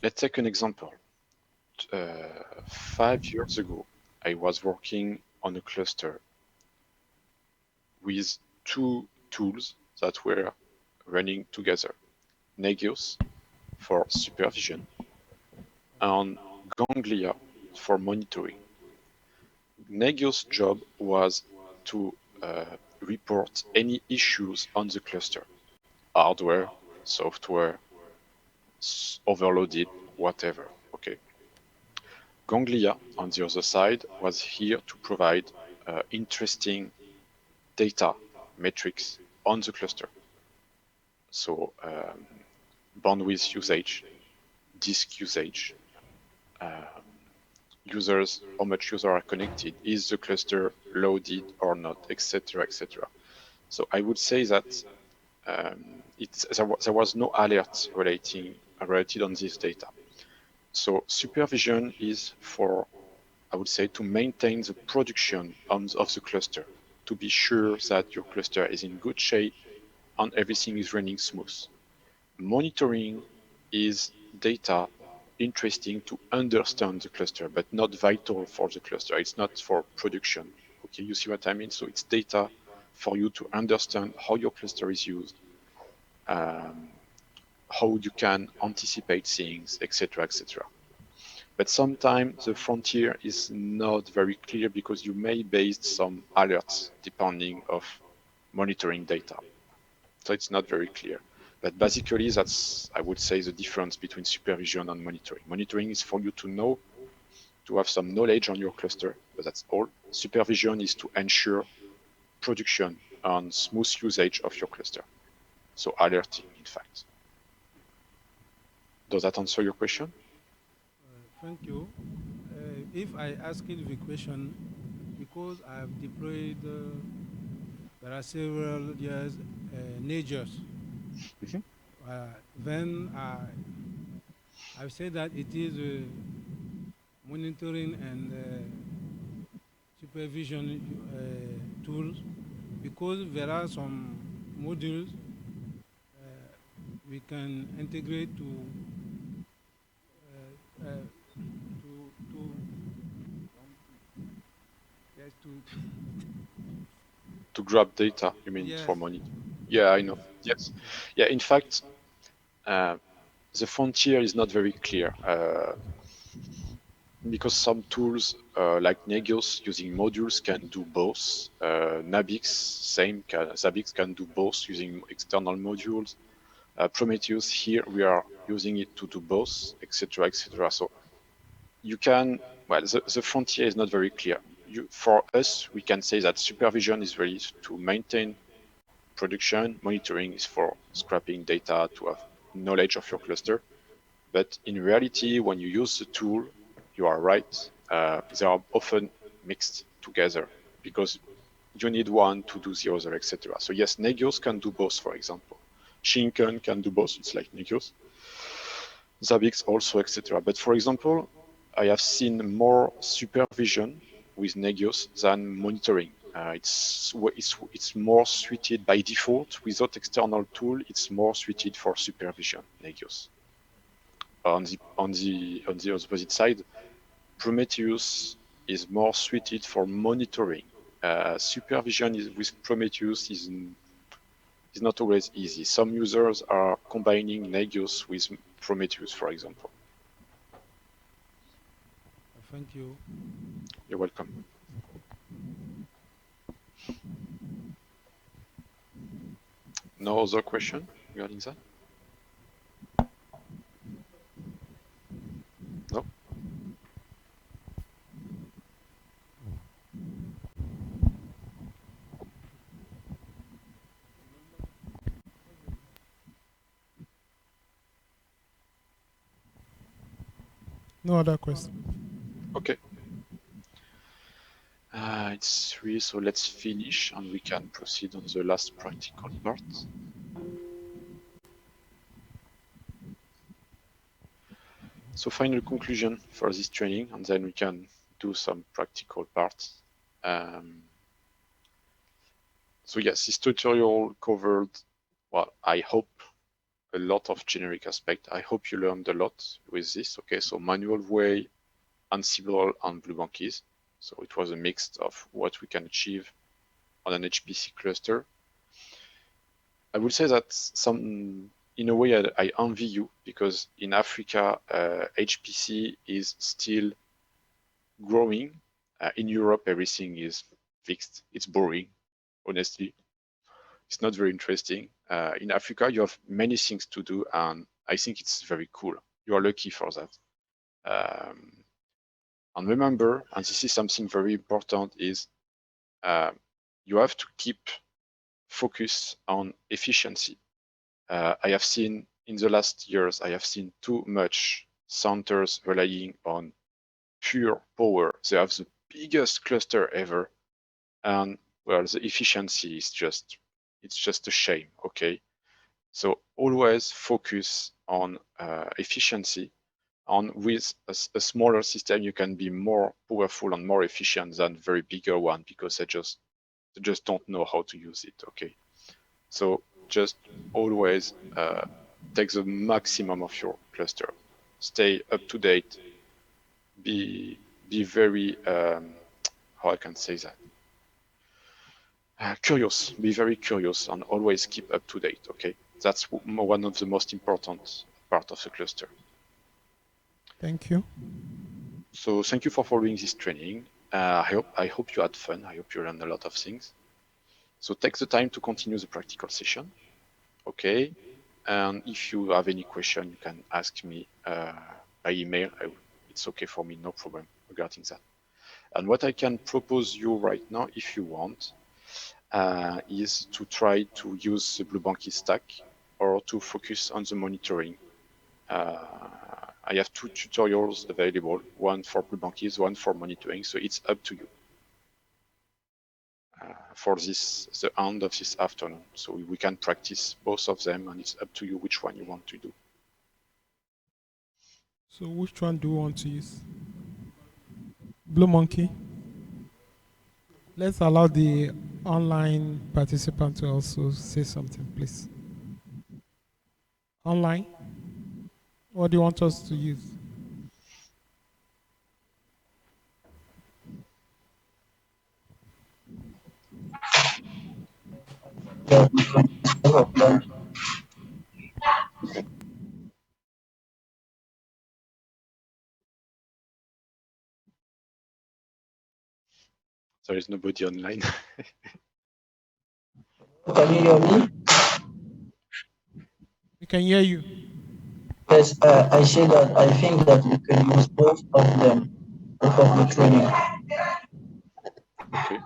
Let's take an example. 5 years ago, I was working on a cluster with two tools that were running together. Nagios for supervision and Ganglia for monitoring. Nagios' job was to report any issues on the cluster, hardware, software, overloaded, whatever. Okay. Ganglia, on the other side, was here to provide interesting data metrics on the cluster. So bandwidth usage, disk usage, users, how much users are connected, is the cluster loaded or not, etc., etc. So I would say that there was no alert related on this data. So supervision is for, I would say, to maintain the production of the cluster, to be sure that your cluster is in good shape and everything is running smooth. Monitoring is data interesting to understand the cluster, but not vital for the cluster. It's not for production. Okay, you see what I mean? So it's data for you to understand how your cluster is used, how you can anticipate things, etc., etc. But sometimes the frontier is not very clear because you may base some alerts depending of monitoring data. So it's not very clear. But basically, that's, I would say, the difference between supervision and monitoring. Monitoring is for you to know, to have some knowledge on your cluster, but that's all. Supervision is to ensure production and smooth usage of your cluster. So alerting, in fact. Does that answer your question? Thank you. If I ask you the question, because I have deployed, there are several years, Nagers. Then I've said that it is monitoring and supervision tools because there are some modules we can integrate uh, uh, to yes To grab data, you mean yes. for money? Yeah, I know. Yes. Yeah, in fact, the frontier is not very clear because some tools like Negios using modules can do both. Nabix, same, Zabbix can do both using external modules. Prometheus, here we are using it to do both, etc., etc. So you can, well, the frontier is not very clear. For us, we can say that supervision is really to maintain production, monitoring is for scraping data to have knowledge of your cluster. But in reality, when you use the tool, you are right, they are often mixed together because you need one to do the other, etc. So yes, Negios can do both, for example. Shinken can do both, it's like Negios. Zabbix also, etc. But for example, I have seen more supervision with Negios than monitoring. It's more suited by default without external tool. It's more suited for supervision, Negios. On the opposite side, Prometheus is more suited for monitoring. Supervision with Prometheus is not always easy. Some users are combining Negios with Prometheus, for example. Thank you. You're welcome. No other question regarding that? No? No other question. Okay. It's 3, so let's finish and we can proceed on the last practical part. So final conclusion for this training, and then we can do some practical parts. So yes, this tutorial covered, well, I hope a lot of generic aspect. I hope you learned a lot with this. Okay, so manual way, Ansible and Bluebank keys. So it was a mix of what we can achieve on an HPC cluster. I would say that in a way, I envy you because in Africa, HPC is still growing. In Europe, everything is fixed. It's boring, honestly. It's not very interesting. In Africa, you have many things to do, and I think it's very cool. You are lucky for that. And remember, and this is something very important, is you have to keep focus on efficiency. I have seen in the last years, I have seen too much centers relying on pure power. They have the biggest cluster ever, and well, the efficiency is it's just a shame. Okay, so always focus on efficiency. And with a smaller system, you can be more powerful and more efficient than very bigger one because they just don't know how to use it. Okay, so just always take the maximum of your cluster. Stay up to date. Be very how I can say that. Curious. Be very curious and always keep up to date. Okay, that's one of the most important part of the cluster. Thank you. So thank you for following this training. I hope you had fun. I hope you learned a lot of things. So take the time to continue the practical session. Okay. And if you have any question, you can ask me by email. It's okay for me, no problem regarding that. And what I can propose you right now, if you want, is to try to use the Bluebank stack or to focus on the monitoring. I have 2 tutorials available, one for Bluebank, one for monitoring, so it's up to you. For the end of this afternoon. So we can practice both of them, and it's up to you which one you want to do. So which one do you want to use? Blue Monkey. Let's allow the online participant to also say something, please. Online? What do you want us to use? Yeah, we can use offline. There is nobody online. Can you hear me? We can hear you. Yes, I say that I think that we can use both of them, both of the training. Okay.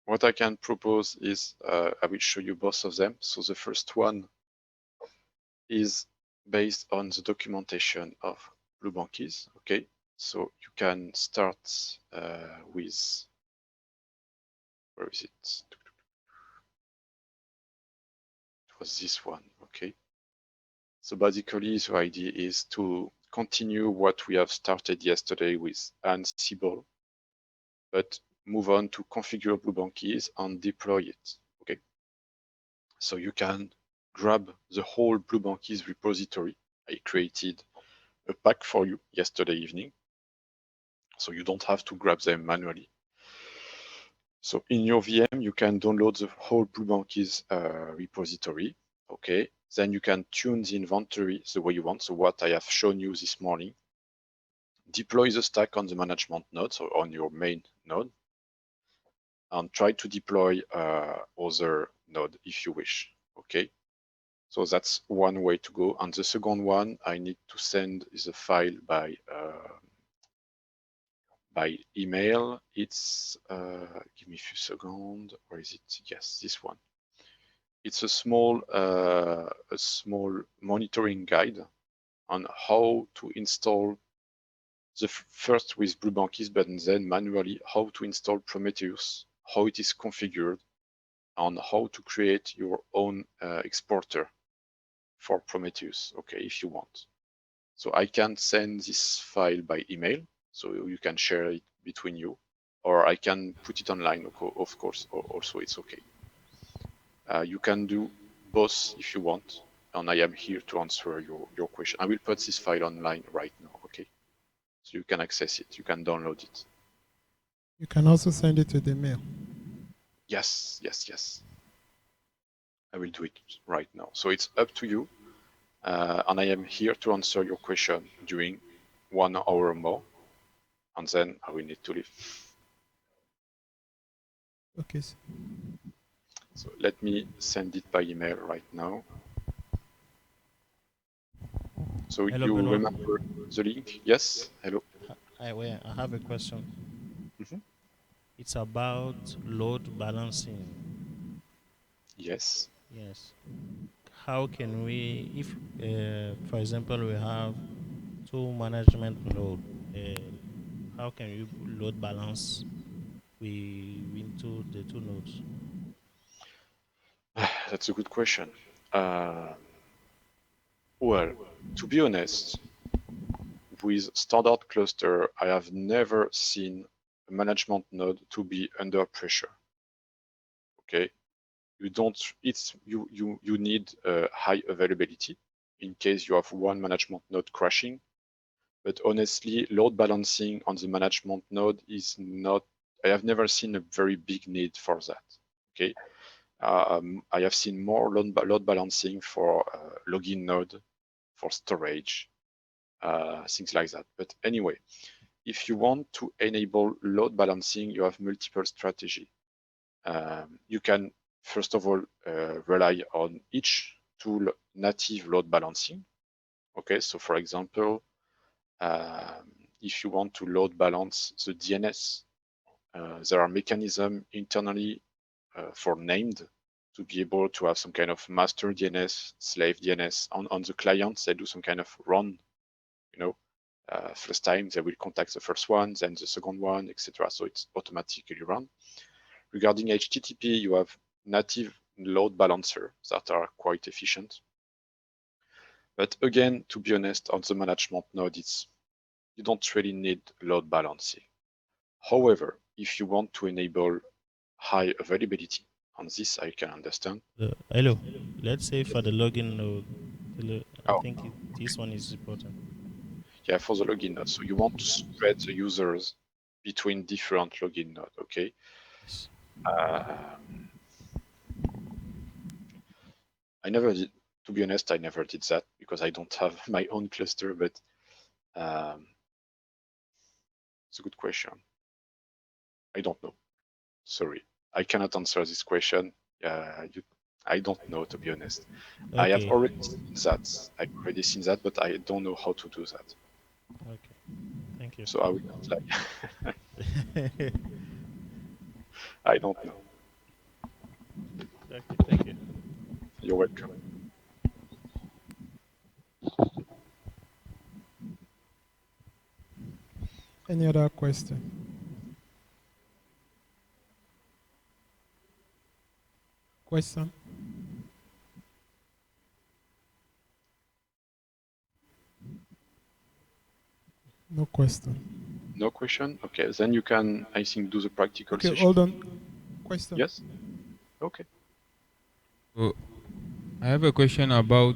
What I can propose is I will show you both of them. So the first one is based on the documentation of Bluebankies. Okay, so you can start with, where is it? It was this one. Okay. So basically, the idea is to continue what we have started yesterday with Ansible, but move on to configure Bluebankies and deploy it. Okay. So you can grab the whole Bluebankies repository. I created a pack for you yesterday evening, so you don't have to grab them manually. So in your VM, you can download the whole Bluebankies repository. Okay, then you can tune the inventory the way you want. So what I have shown you this morning, deploy the stack on the management node, so on your main node, and try to deploy other node if you wish. Okay, so that's one way to go. And the second one, I need to send the file by email. It's give me a few seconds. Where is it? Yes, this one. It's a small monitoring guide on how to install the first with Bluebankies, but then manually how to install Prometheus, how it is configured, and how to create your own exporter for Prometheus. Okay, if you want. So I can send this file by email, so you can share it between you, or I can put it online, of course, also it's okay. You can do both if you want, and I am here to answer your question. I will put this file online right now, okay? So you can access it, you can download it. You can also send it to the mail. Yes, yes, yes. I will do it right now. So it's up to you, and I am here to answer your question during 1 hour more, and then I will need to leave. Okay. So let me send it by email right now. So Hello, you Benoit. remember the link? Yes? Hello? I have a question. Mhm. It's about load balancing. Yes. Yes. How can we, if, for example, we have two management node, how can you load balance into the two nodes? That's a good question. Well, to be honest, with standard cluster, I have never seen a management node to be under pressure. Okay, you need high availability in case you have one management node crashing. But honestly, load balancing on the management node is not. I have never seen a very big need for that. Okay, I have seen more load balancing for login node, for storage, things like that. But anyway, if you want to enable load balancing, you have multiple strategy. You can, first of all, rely on each tool native load balancing. Okay, so for example, if you want to load balance the DNS, there are mechanisms internally for named to be able to have some kind of master DNS, slave DNS on the clients. They do some kind of run, first time they will contact the first one, then the second one, etc. So it's automatically run. Regarding HTTP, you have native load balancer that are quite efficient. But again, to be honest, on the management node, you don't really need load balancing. However, if you want to enable high availability On this, I can understand. Hello. Let's say for the login node, I Oh, think this one is important. yeah, for the login node. So you want to spread the users between different login nodes, okay? Yes. I never did, to be honest, I never did that because I don't have my own cluster, but it's a good question. I don't know. Sorry, I cannot answer this question. I don't know, to be honest. I have Okay. already seen that. I've already seen that, but I don't know how to do that. Okay. Thank you. So I will not lie. I don't know. Okay. Thank you. You're welcome. Any other question? Question? No question. No question? Okay, then you can, I think, do the practical Okay, session. hold on. Question? Yes? Okay. So I have a question about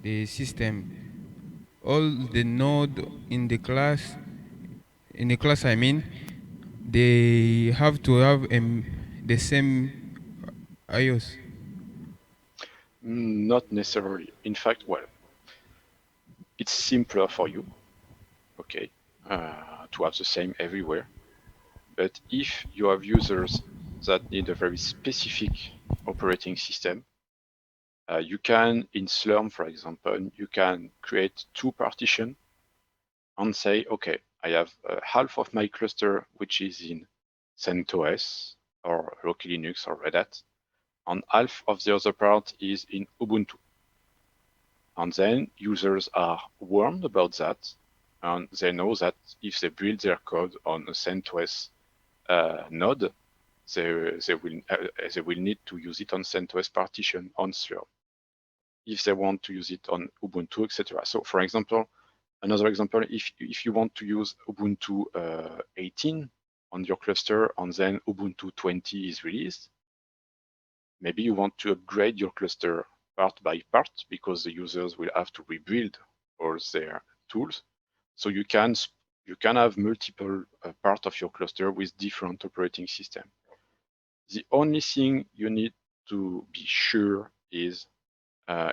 the system. All the node in the class, I mean, they have to have the same iOS. Not necessarily. In fact, well, it's simpler for you, okay, to have the same everywhere. But if you have users that need a very specific operating system, you can, in Slurm, for example, you can create two partitions and say, okay, I have half of my cluster, which is in CentOS or Local Linux or Red Hat, and half of the other part is in Ubuntu. And then users are warned about that, and they know that if they build their code on a CentOS node, they will need to use it on CentOS partition on Slurm if they want to use it on Ubuntu, etc. So, for example, another example, if you want to use Ubuntu 18 on your cluster and then Ubuntu 20 is released, maybe you want to upgrade your cluster part by part because the users will have to rebuild all their tools. So you can have multiple parts of your cluster with different operating system. The only thing you need to be sure is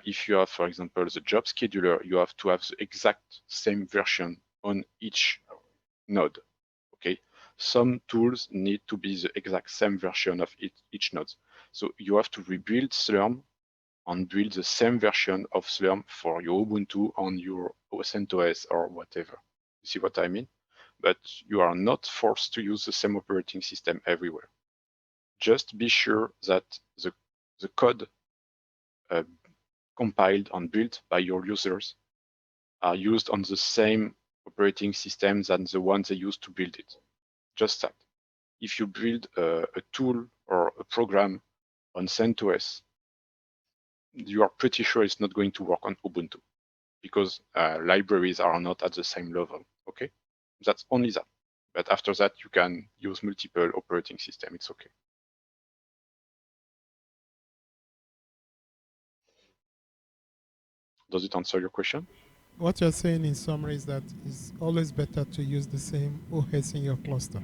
if you have, for example, the job scheduler, you have to have the exact same version on each node. Okay, some tools need to be the exact same version of each node. So you have to rebuild Slurm and build the same version of Slurm for your Ubuntu on your CentOS or whatever. You see what I mean? But you are not forced to use the same operating system everywhere. Just be sure that the code compiled and built by your users are used on the same operating system than the one they used to build it. Just that. If you build a tool or a program on CentOS, you are pretty sure it's not going to work on Ubuntu because libraries are not at the same level. Okay, that's only that. But after that, you can use multiple operating system. It's okay. Does it answer your question? What you're saying in summary is that it's always better to use the same OS in your cluster.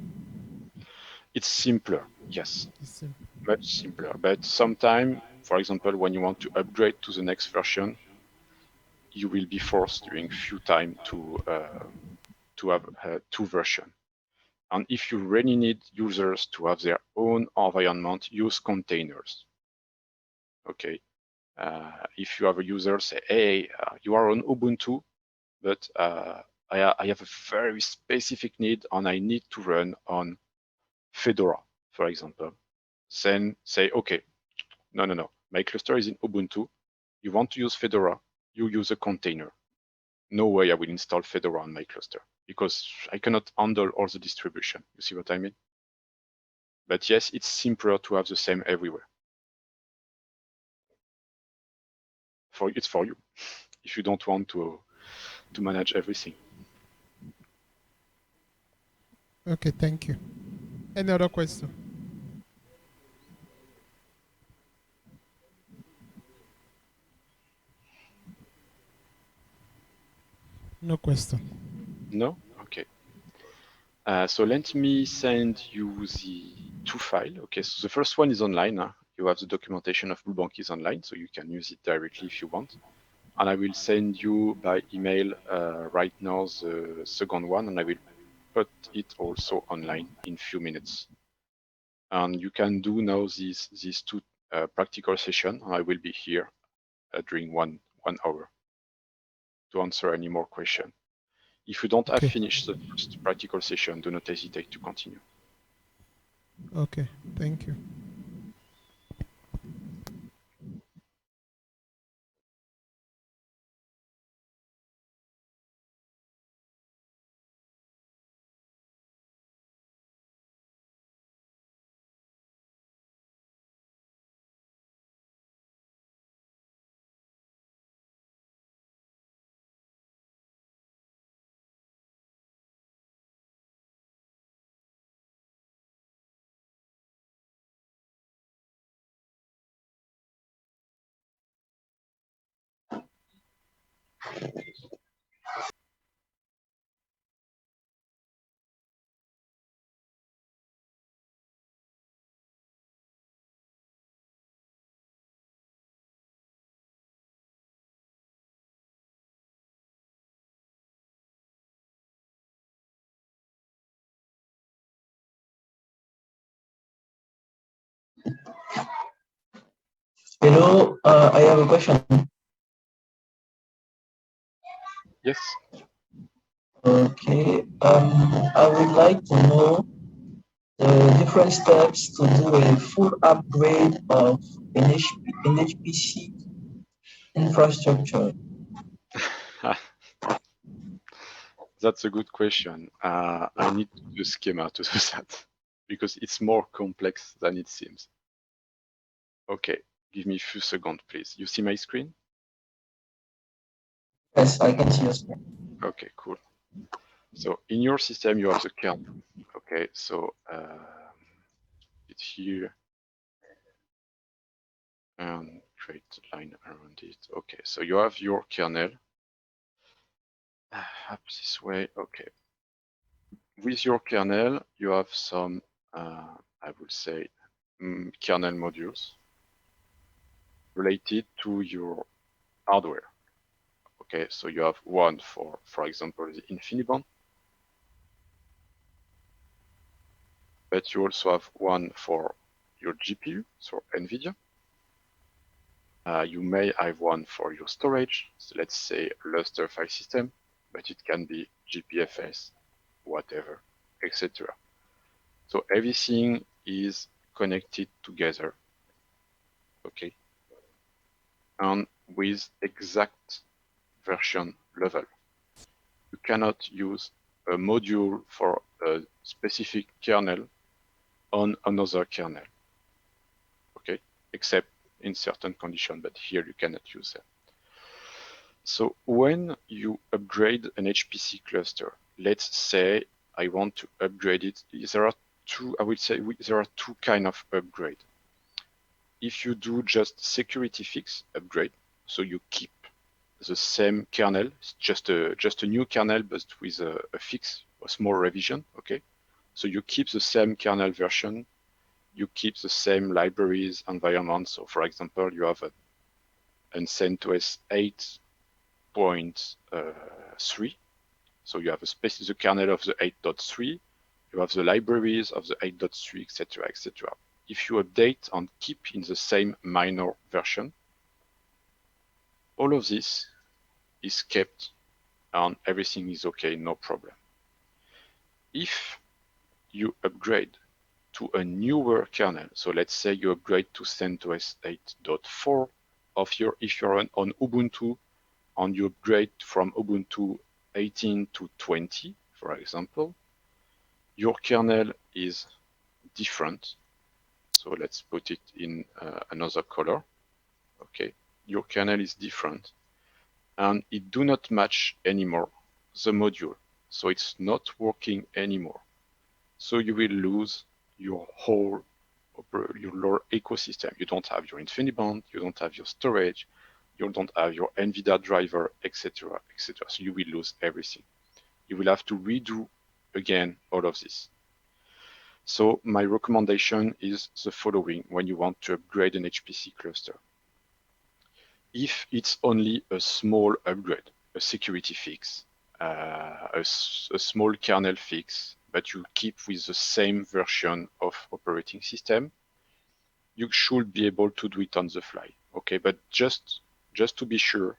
It's simpler, yes, It's simple. much simpler. But sometimes, for example, when you want to upgrade to the next version, you will be forced during few time to have two versions. And if you really need users to have their own environment, use containers. Okay. If you have a user say, hey, you are on Ubuntu, but I have a very specific need and I need to run on Fedora, for example, then say, okay, no, my cluster is in Ubuntu. You want to use Fedora, you use a container. No way I will install Fedora on my cluster because I cannot handle all the distribution. You see what I mean? But yes, it's simpler to have the same everywhere. It's for you if you don't want to manage everything. Okay, thank you. Any other question? No question. No? Okay. So let me send you the two files. Okay, so the first one is online. You have the documentation of BlueBank is online, so you can use it directly if you want. And I will send you by email right now the second one, and I will put it also online in few minutes. And you can do now these two practical sessions, and I will be here during one hour to answer any more question. If you don't have finished the first practical session, do not hesitate to continue. Okay, thank you. Hello, I have a question. Yes. Okay, I would like to know the different steps to do a full upgrade of an HPC infrastructure. That's a good question. I need to do a schema to do that because it's more complex than it seems. Okay, give me a few seconds, please. You see my screen? Yes, I can see your screen. Okay, cool. So in your system, you have the kernel. Okay, so it's here and create a line around it. Okay, so you have your kernel. Up this way. Okay. With your kernel, you have some, I would say, kernel modules related to your hardware. Okay, so you have one for example, the InfiniBand, but you also have one for your GPU, so NVIDIA. You may have one for your storage, so let's say Lustre file system, but it can be GPFS, whatever, etc. So everything is connected together, okay, and with exact version level. You cannot use a module for a specific kernel on another kernel, okay, except in certain conditions, but here you cannot use that. So when you upgrade an HPC cluster, let's say I want to upgrade it, there are two, I would say there are two kinds of upgrade. If you do just security fix upgrade, so you keep the same kernel, it's just a new kernel, but with a fix, a small revision, okay? So you keep the same kernel version, you keep the same libraries, environment. So for example, you have an CentOS 8.3. So you have the kernel of the 8.3, you have the libraries of the 8.3, etc., etc. If you update and keep in the same minor version, all of this is kept and everything is okay, no problem. If you upgrade to a newer kernel, so let's say you upgrade to CentOS 8.4 if you're on Ubuntu and you upgrade from Ubuntu 18 to 20, for example, your kernel is different. So let's put it in another color. Okay, your kernel is different and it do not match anymore the module. So it's not working anymore. So you will lose your whole ecosystem. You don't have your InfiniBand, you don't have your storage, you don't have your NVIDIA driver, etc., etc. So you will lose everything. You will have to redo again all of this. So my recommendation is the following when you want to upgrade an HPC cluster. If it's only a small upgrade, a security fix, a small kernel fix, but you keep with the same version of operating system, you should be able to do it on the fly. Okay, but just to be sure,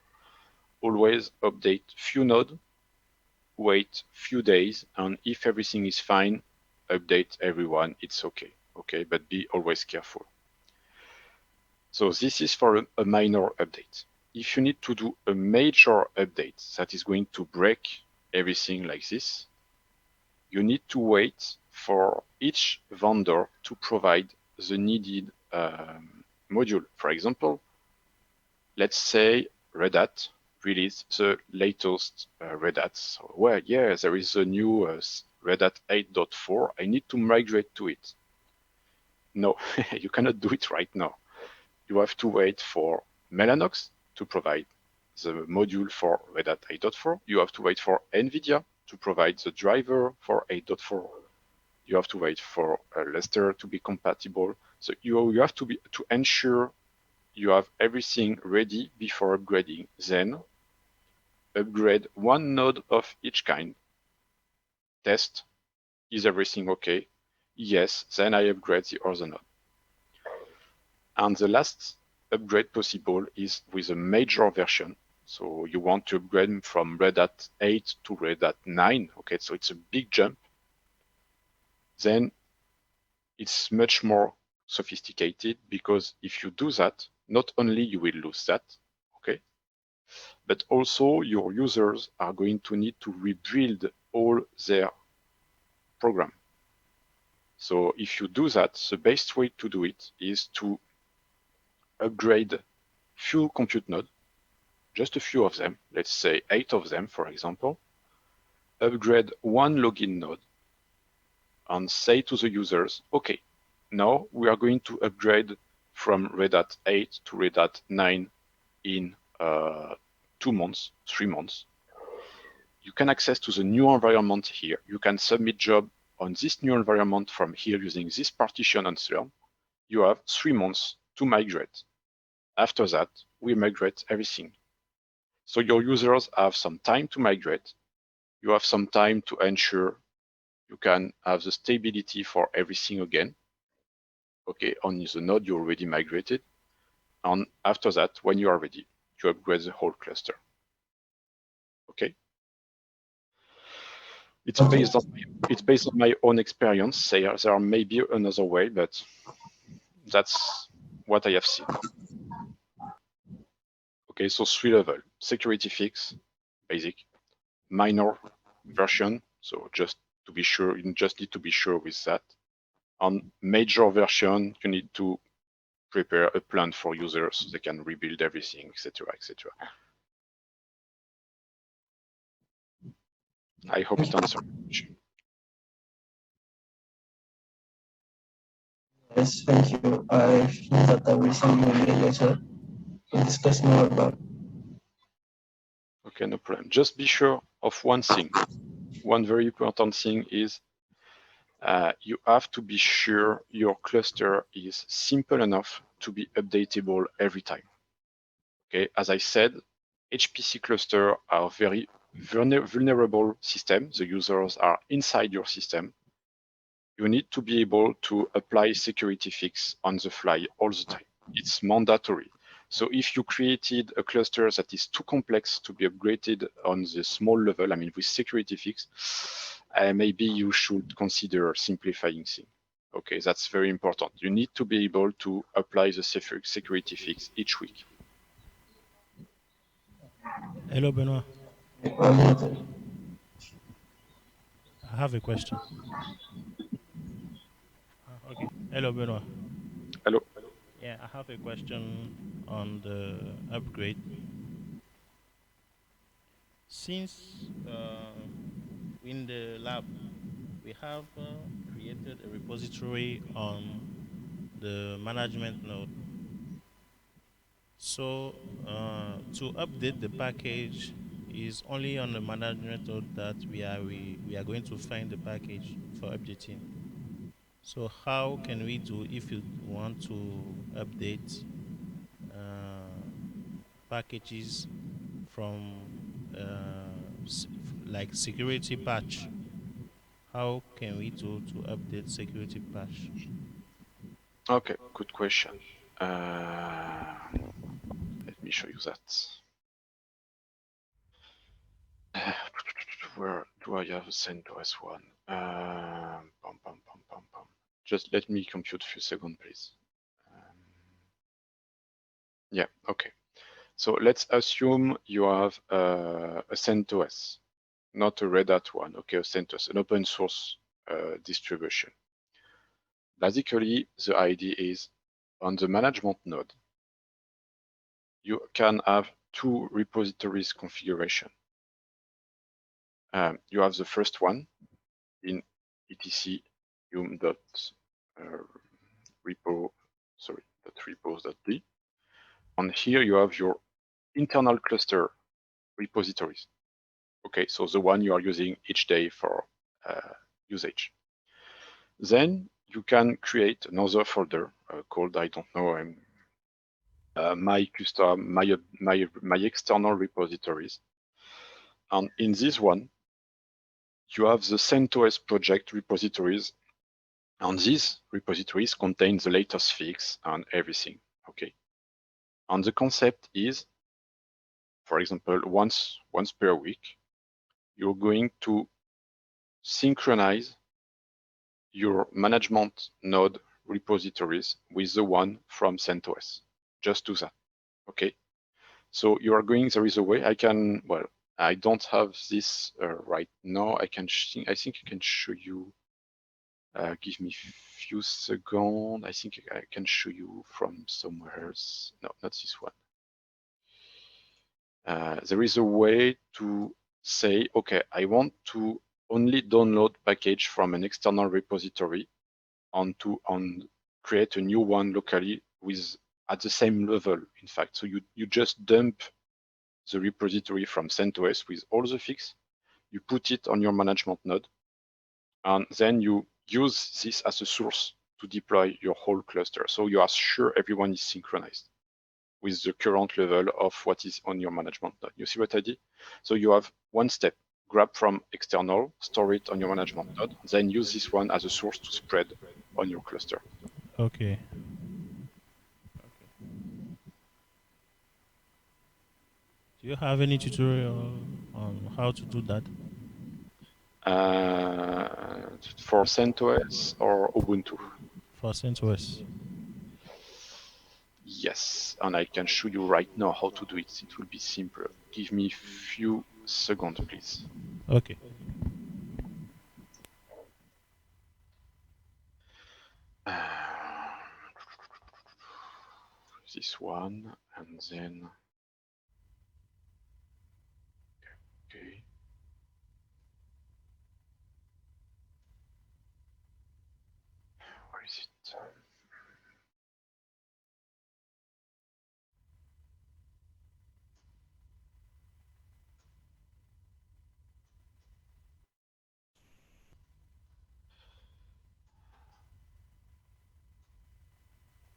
always update few nodes, wait few days, and if everything is fine, update everyone, it's okay. Okay, but be always careful. So this is for a minor update. If you need to do a major update that is going to break everything like this, you need to wait for each vendor to provide the needed module. For example, let's say Red Hat release the latest Red Hat. So, well, yeah, there is a new Red Hat 8.4. I need to migrate to it. No, you cannot do it right now. You have to wait for Mellanox to provide the module for Red Hat 8.4. You have to wait for NVIDIA to provide the driver for 8.4. You have to wait for Lustre to be compatible. So you have to ensure you have everything ready before upgrading. Then upgrade one node of each kind. Test, is everything okay? Yes, then I upgrade the other node. And the last upgrade possible is with a major version. So you want to upgrade from Red Hat 8 to Red Hat 9. Okay, so it's a big jump. Then it's much more sophisticated because if you do that, not only you will lose that, okay, but also your users are going to need to rebuild all their program. So if you do that, the best way to do it is to upgrade few compute nodes, just a few of them, let's say 8 of them, for example, upgrade one login node and say to the users, okay, now we are going to upgrade from Red Hat 8 to Red Hat 9 in 2 months, 3 months. You can access to the new environment here. You can submit job on this new environment from here using this partition and so on. You have 3 months to migrate. After that, we migrate everything. So your users have some time to migrate. You have some time to ensure you can have the stability for everything again. Okay, on the node you already migrated. And after that, when you are ready, you upgrade the whole cluster. Okay. It's based on my own experience. There may be another way, but that's what I have seen. Okay, so 3 levels: security fix, basic, minor version. So just to be sure, you just need to be sure with that. On major version, you need to prepare a plan for users so they can rebuild everything, etc., etc. I hope it answers your question. Yes, thank you. I feel that I will send you a mail later to discuss more about. Okay, no problem. Just be sure of one thing. One very important thing is you have to be sure your cluster is simple enough to be updatable every time. Okay, as I said, HPC clusters are very vulnerable systems. The users are inside your system. You need to be able to apply security fix on the fly all the time. It's mandatory. So if you created a cluster that is too complex to be upgraded on the small level, I mean, with security fix, maybe you should consider simplifying things. Okay, that's very important. You need to be able to apply the security fix each week. Hello, Benoit. Well, I have a question. Okay. Hello, Benoit. Hello? Yeah, I have a question on the upgrade. Since in the lab we have created a repository on the management node. So to update the package is only on the management node that we are going to find the package for updating. So how can we do if you want to update uh, packages from like security patch? How can we do to update security patch? Okay, good question. Let me show you that. Where do I have a CentOS one? Just let me compute a few seconds, please. Yeah, okay. So let's assume you have a CentOS, not a Red Hat one, okay, a CentOS, an open source distribution. Basically, the idea is on the management node, you can have two repositories configuration. You have the first one in etc repos.d. And here you have your internal cluster repositories. Okay, so the one you are using each day for usage. Then you can create another folder called, I don't know, my custom, my external repositories. And in this one, you have the CentOS project repositories, and these repositories contain the latest fix and everything. Okay. And the concept is, for example, once per week, you're going to synchronize your management node repositories with the one from CentOS. Just do that. Okay. So you are going, there is a way I can, well, I don't have this right now. I think I can show you. Give me a few seconds. I think I can show you from somewhere else. No, not this one. There is a way to say, okay, I want to only download package from an external repository and create a new one locally with at the same level, in fact. So you just dump the repository from CentOS with all the fix, you put it on your management node, and then you use this as a source to deploy your whole cluster. So you are sure everyone is synchronized with the current level of what is on your management node. You see what I did? So you have one step, grab from external, store it on your management node, then use this one as a source to spread on your cluster. Okay. Do you have any tutorial on how to do that? For CentOS or Ubuntu? For CentOS. Yes, and I can show you right now how to do it. It will be simpler. Give me a few seconds, please. Okay. This one, and then, okay. Where is it?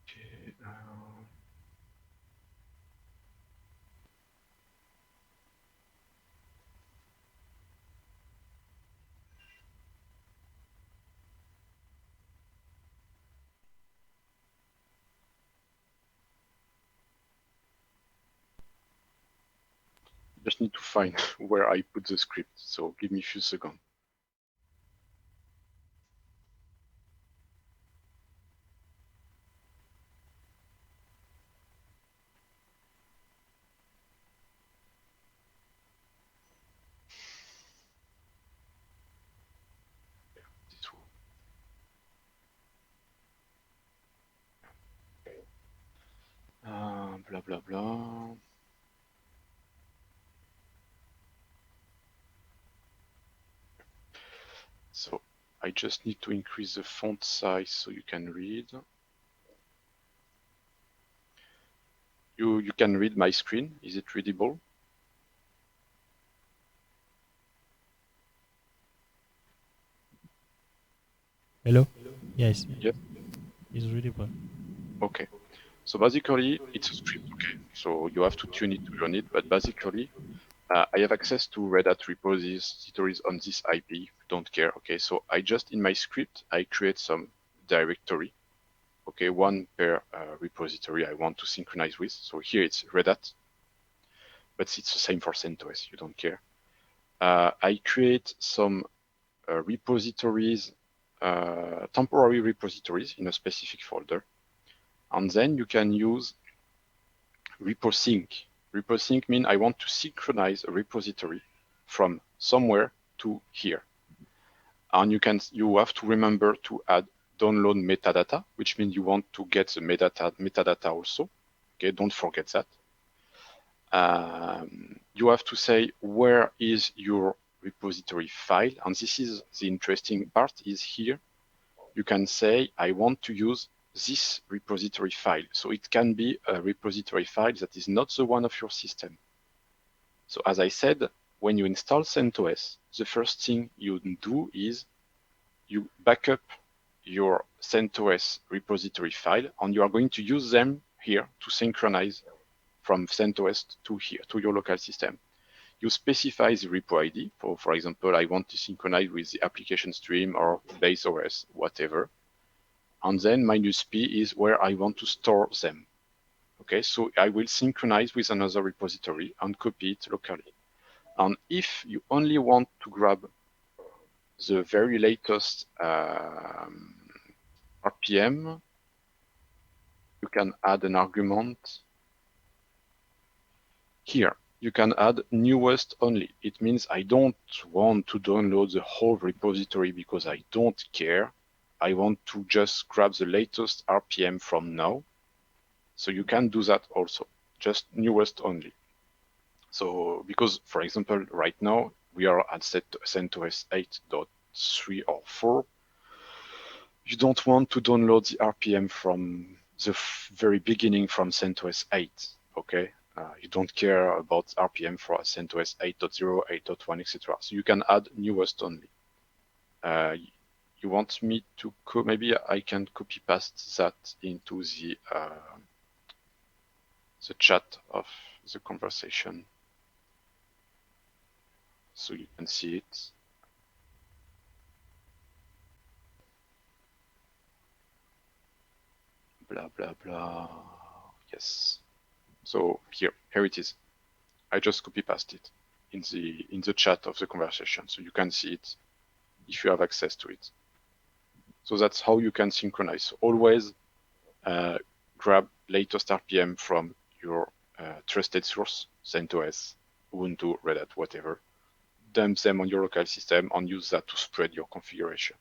Okay, just need to find where I put the script, so give me a few seconds. This one. Blah, blah, blah. So I just need to increase the font size so you can read. You can read my screen. Is it readable? Hello? Yes. Yes. It's readable. Okay. So basically, it's a script. Okay. So you have to tune it to your need, but basically, I have access to Red Hat repositories on this IP. Don't care. Okay. So I just in my script, I create some directory. Okay, one per repository I want to synchronize with. So here it's Red Hat, but it's the same for CentOS. You don't care. I create some repositories, temporary repositories in a specific folder. And then you can use reposync. Reposync means I want to synchronize a repository from somewhere to here. And you have to remember to add download metadata, which means you want to get the metadata also. Okay, don't forget that. You have to say where is your repository file, and this is the interesting part is here. You can say I want to use this repository file. So it can be a repository file that is not the one of your system. So as I said, when you install CentOS, the first thing you do is you backup your CentOS repository file, and you are going to use them here to synchronize from CentOS to here, to your local system. You specify the repo ID. For example, I want to synchronize with the application stream or base OS, whatever. And then -p is where I want to store them. Okay, so I will synchronize with another repository and copy it locally. And if you only want to grab the very latest RPM, you can add an argument here. You can add newest only. It means I don't want to download the whole repository because I don't care. I want to just grab the latest RPM from now. So you can do that also, just newest only. So because, for example, right now we are at CentOS 8.3 or 4. You don't want to download the RPM from the very beginning from CentOS 8, okay? You don't care about RPM for CentOS 8.0, 8.1, etc. So you can add newest only. You want me to maybe I can copy paste that into the chat of the conversation, so you can see it. Blah blah blah. Yes. So here it is. I just copy paste it in the chat of the conversation, so you can see it if you have access to it. So that's how you can synchronize. Always grab latest RPM from your trusted source, CentOS, Ubuntu, Red Hat, whatever. Dump them on your local system and use that to spread your configuration.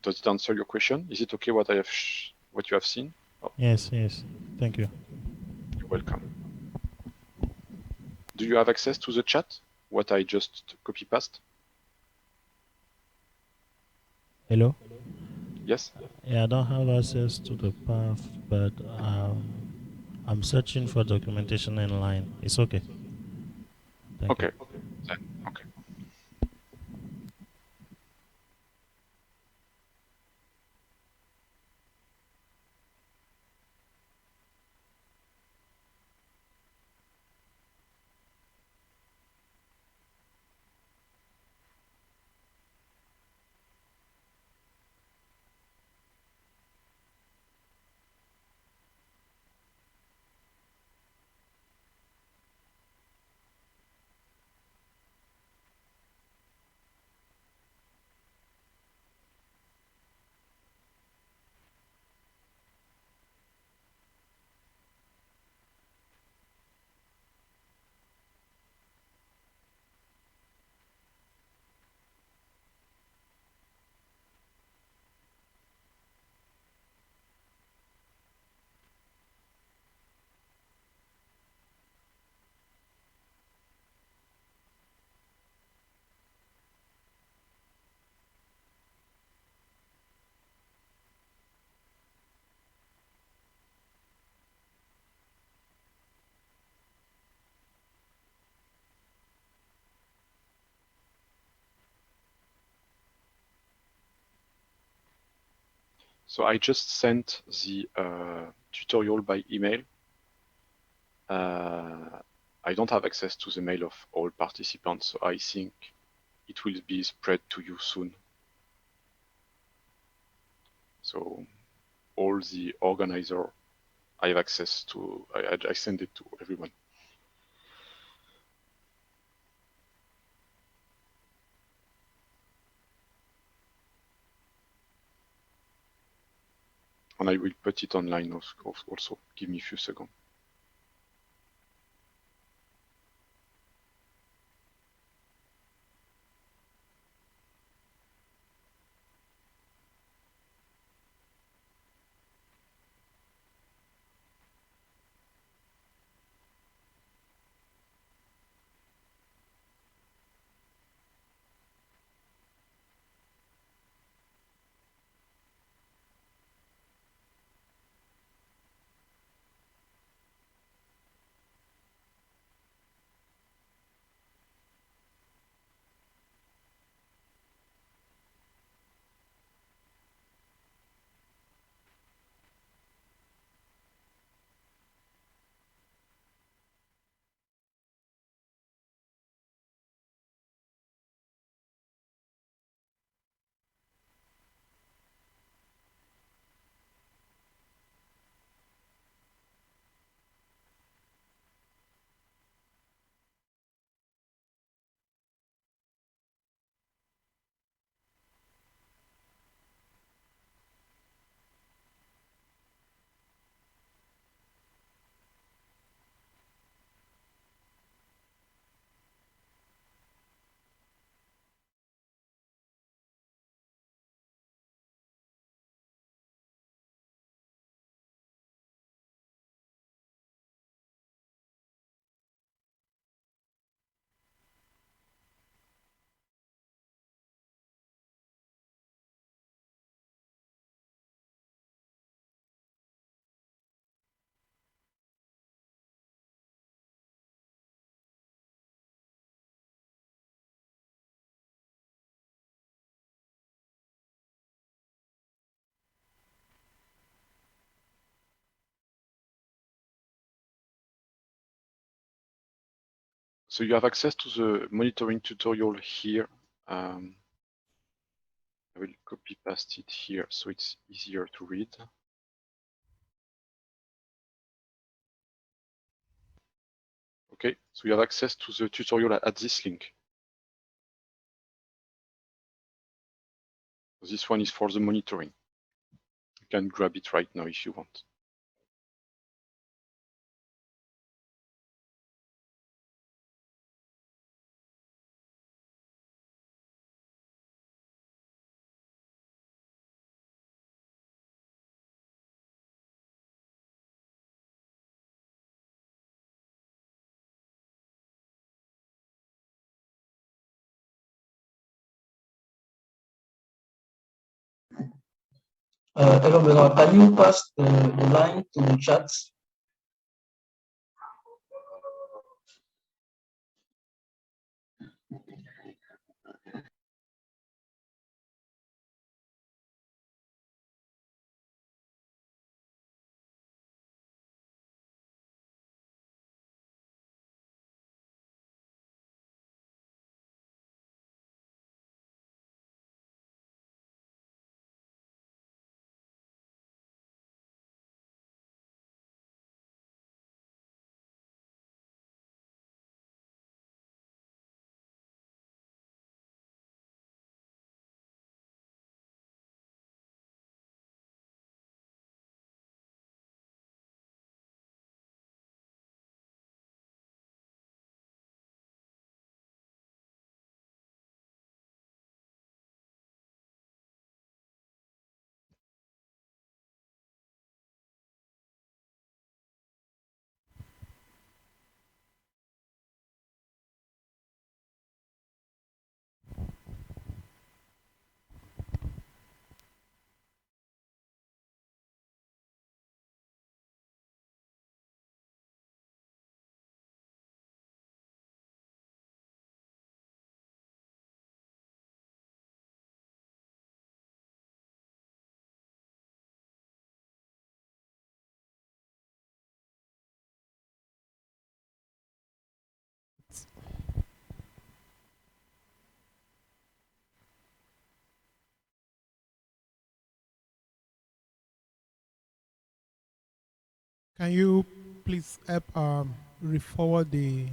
Does it answer your question? Is it okay what you have seen? Oh. Yes. Thank you. You're welcome. Do you have access to the chat? What I just copy paste? Hello? Yes? Yeah, I don't have access to the path, but I'm searching for documentation online. It's okay. Thank you. Okay. So I just sent the tutorial by email. I don't have access to the mail of all participants, so I think it will be spread to you soon. So all the organizer, I have access to, I send it to everyone. And I will put it online also. Give me a few seconds. So you have access to the monitoring tutorial here. I will copy paste it here so it's easier to read. Okay, so you have access to the tutorial at this link. This one is for the monitoring. You can grab it right now if you want. Hello, Benoit. Can you pass the line to the chat? Can you please help re-forward the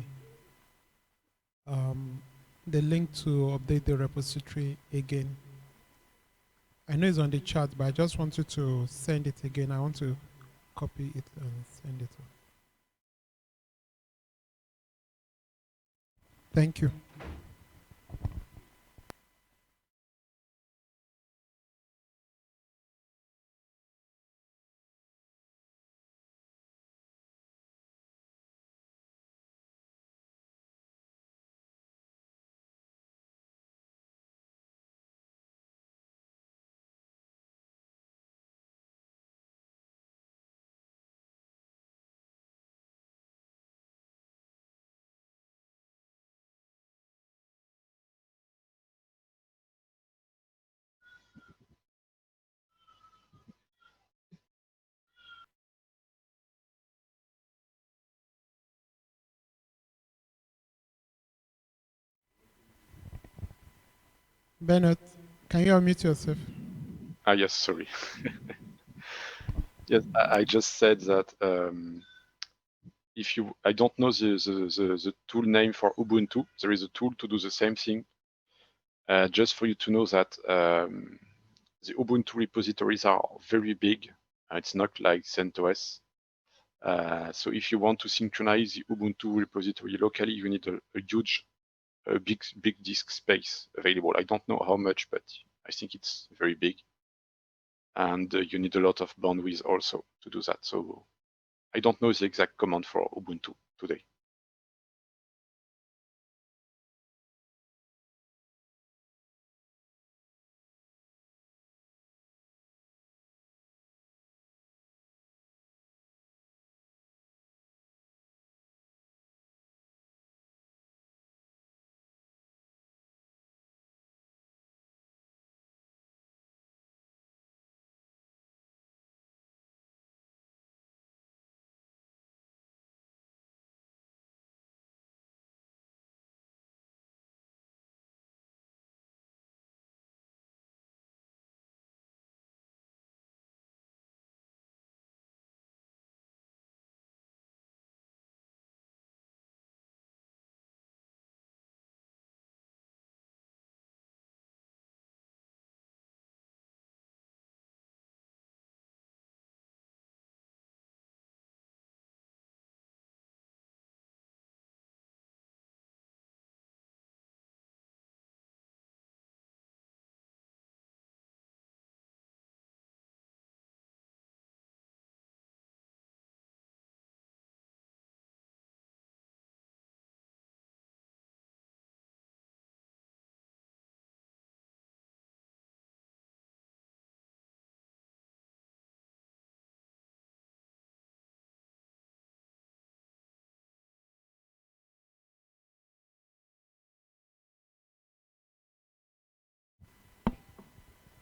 link to update the repository again? I know it's on the chat, but I just want you to send it again. I want to copy it and send it. Thank you. Bernard, can you unmute yourself? Yes, sorry. Yes, I just said that if you, I don't know the tool name for Ubuntu. There is a tool to do the same thing. Just for you to know that the Ubuntu repositories are very big. It's not like CentOS. So if you want to synchronize the Ubuntu repository locally, you need a huge, big disk space available. I don't know how much, but I think it's very big. And you need a lot of bandwidth also to do that. So I don't know the exact command for Ubuntu today.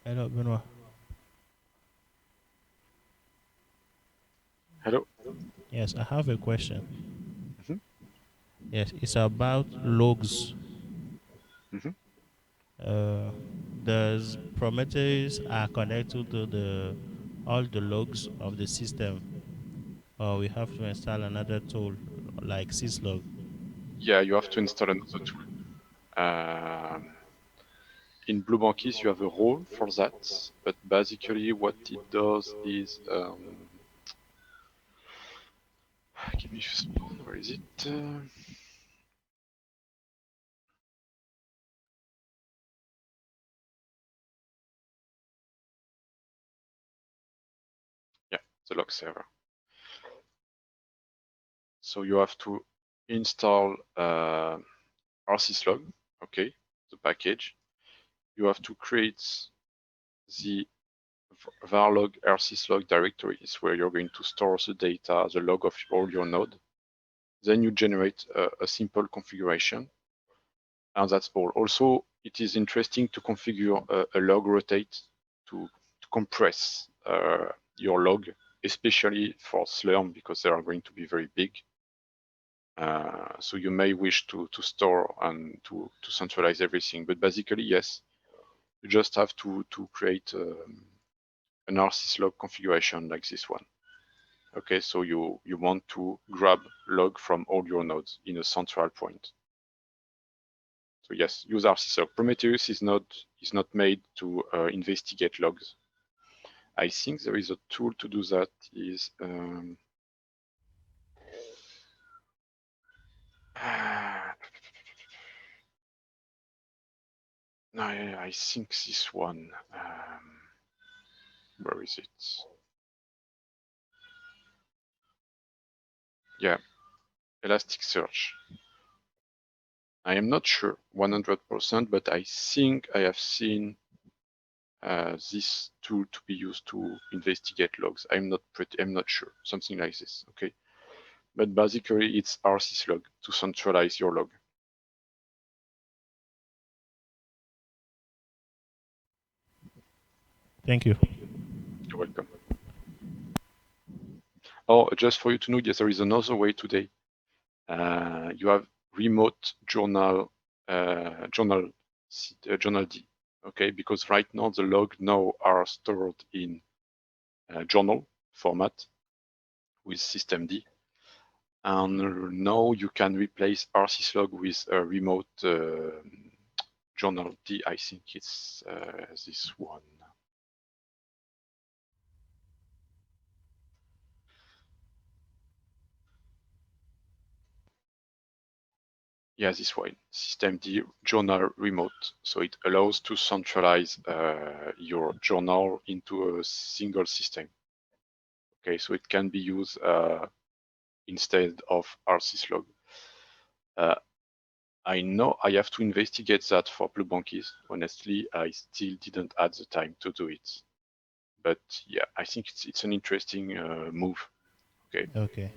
Hello, Benoit. Hello? Yes, I have a question. Mhm. Yes, it's about logs. Mhm. Does Prometheus are connected to the all the logs of the system, or we have to install another tool like syslog? Yeah, you have to install another tool. In Bluebanquis, you have a role for that, but basically what it does is, give me a second, where is it? Yeah, the log server. So you have to install rsyslog, okay, the package. You have to create the varlog rsyslog directory is where you're going to store the data, the log of all your node. Then you generate a simple configuration, and that's all. Also, it is interesting to configure a log rotate to compress your log, especially for Slurm, because they are going to be very big. So you may wish to store and to centralize everything, but basically, yes, you just have to create an rsyslog configuration like this one, Okay, so you want to grab log from all your nodes in a central point. So yes, use RC log. Prometheus is not made to investigate logs. I think there is a tool to do that. Is I think this one. Where is it? Yeah, Elasticsearch. I am not sure 100%, but I think I have seen this tool to be used to investigate logs. I'm not sure, something like this. Okay, but basically it's rsyslog to centralize your log. Thank you. You're welcome. Oh, just for you to know, yes, there is another way today. You have remote journal journal D. Okay, because right now the log now are stored in journal format with systemd. And now you can replace rsyslog with a remote journal D. I think it's this one. Yeah, this one, systemd journal remote. So it allows to centralize your journal into a single system. Okay, so it can be used instead of rsyslog. I know I have to investigate that for Blue Bankies. Honestly, I still didn't add the time to do it. But yeah, I think it's an interesting move. Okay. Okay.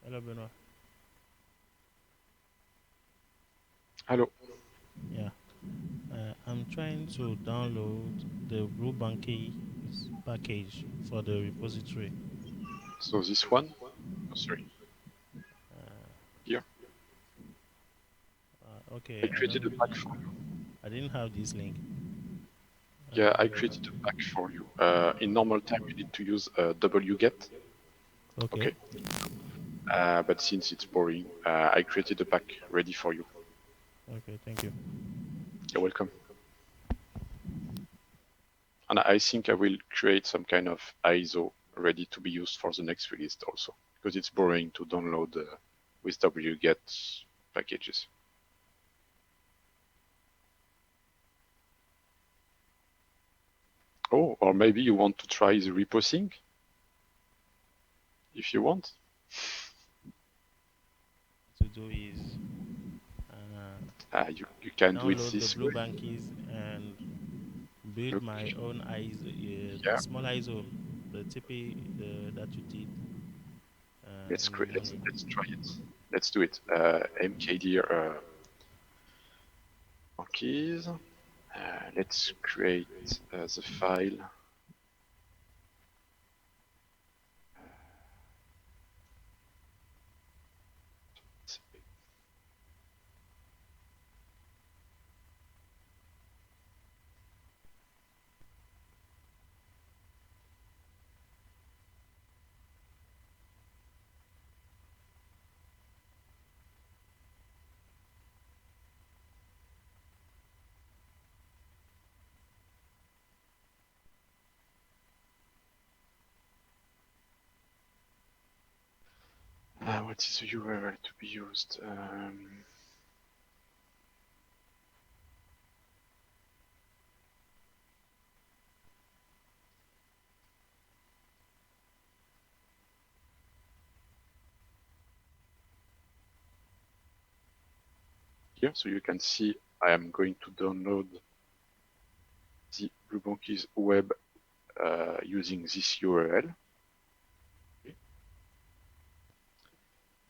Hello, Benoit. Hello. Yeah. I'm trying to download the Blue Banky package for the repository. So this one, oh, sorry, Uh, here, I okay, created a pack for you. I didn't have this link. Yeah, I created a pack for you. In normal time, you need to use wget. Okay. Okay. But since it's boring, I created a pack ready for you. Okay, thank you. You're welcome. And I think I will create some kind of ISO ready to be used for the next release also, because it's boring to download with wget packages. Oh, or maybe you want to try the reposing, if you want. To do is You can do it download the this Blue way. Bankies and build Look, my own ISO, yeah, small ISO, the TP that you did let's in the let's morning. let's try it. Let's do it. mkdir keys. Let's create the file. What is the URL to be used? Here, so you can see I am going to download the Bluebonkies web using this URL. Okay.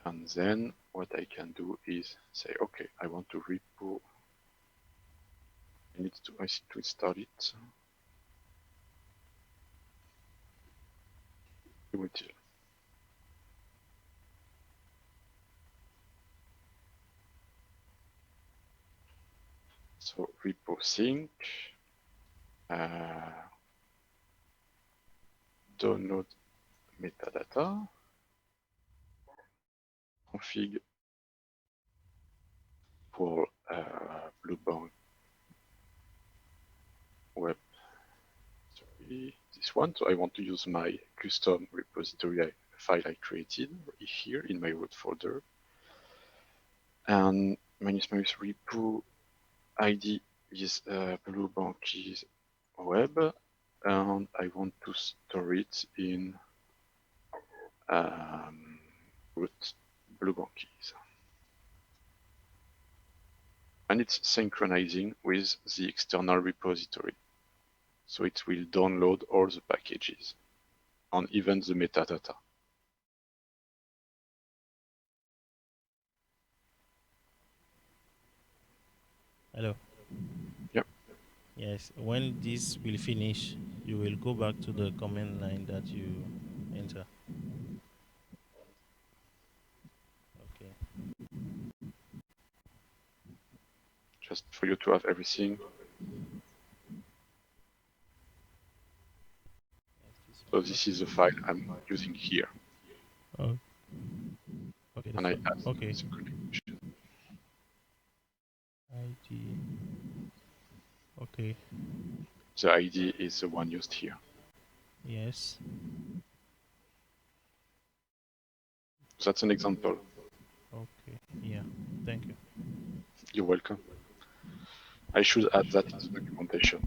And then what I can do is say, okay, I want to repo. I need to install it. Util. So repo sync, download metadata, config pour Bluebank web. Sorry, this one. So I want to use my custom repository file I created here in my root folder. And minus repo ID is Bluebankies web, and I want to store it in root Bluebankies. And it's synchronizing with the external repository. So it will download all the packages and even the metadata. Hello. Yep. Yes. When this will finish, you will go back to the command line that you enter. Okay. Just for you to have everything. So this is the file I'm using here. Oh. Okay. And I add okay. the connection. ID. Okay. The ID is the one used here. Yes. So that's an example. Okay. Yeah. Thank you. You're welcome. I should add that in the documentation.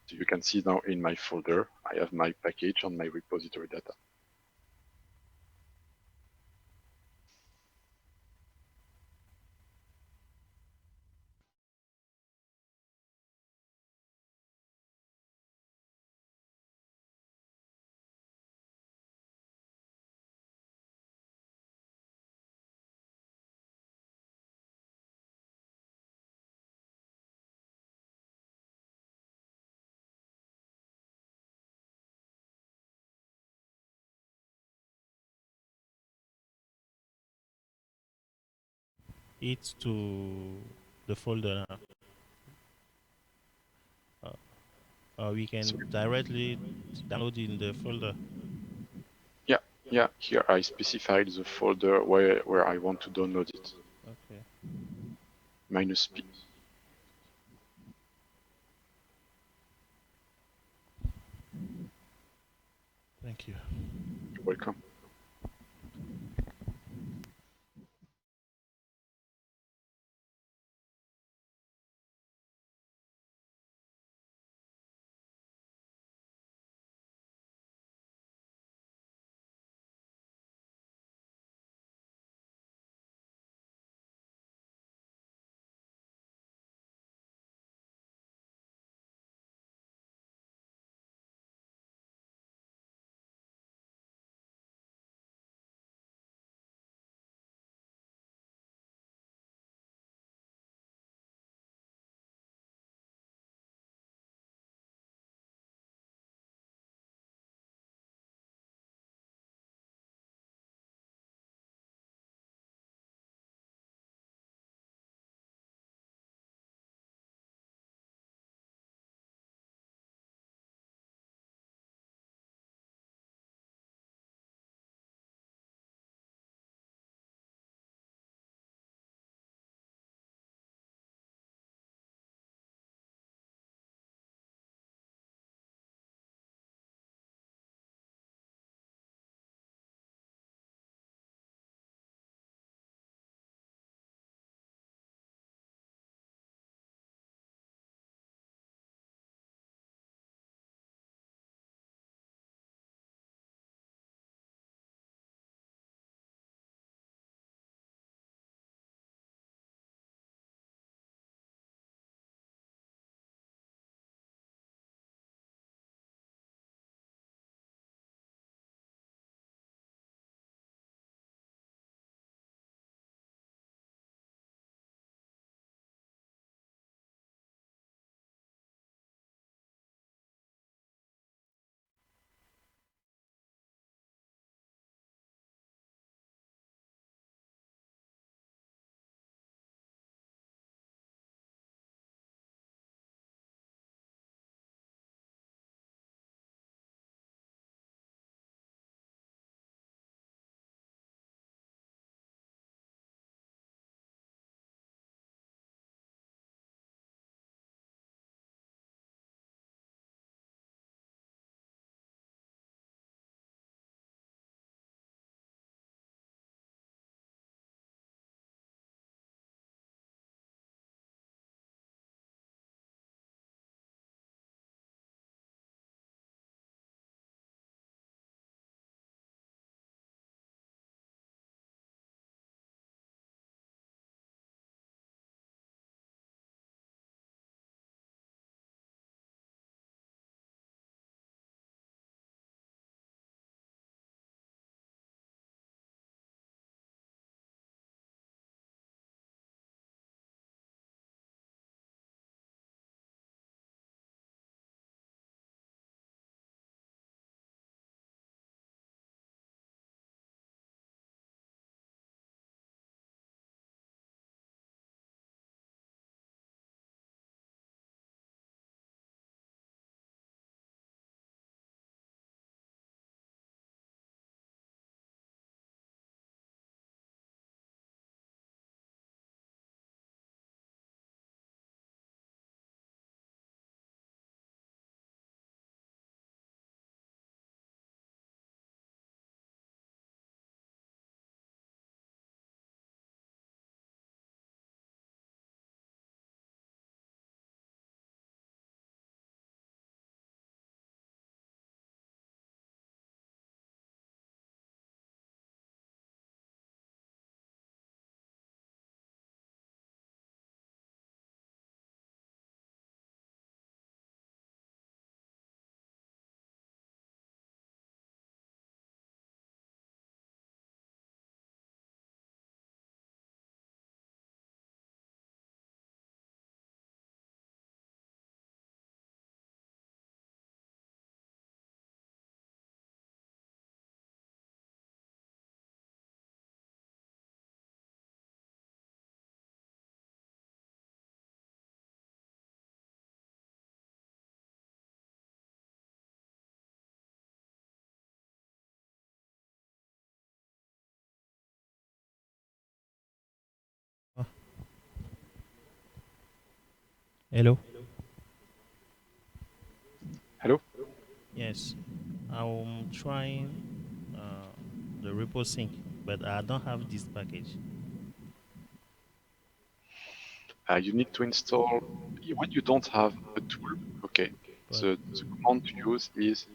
So you can see now in my folder, I have my package on my repository data. it to the folder now. We can So directly download in the folder. yeah, yeah. Here I specified the folder where I want to download it. Okay. -p. Thank you. You're welcome. Hello? Hello? Yes. I'm trying the repo sync, but I don't have this package. You need to install, when you don't have a tool, okay, But the command to use is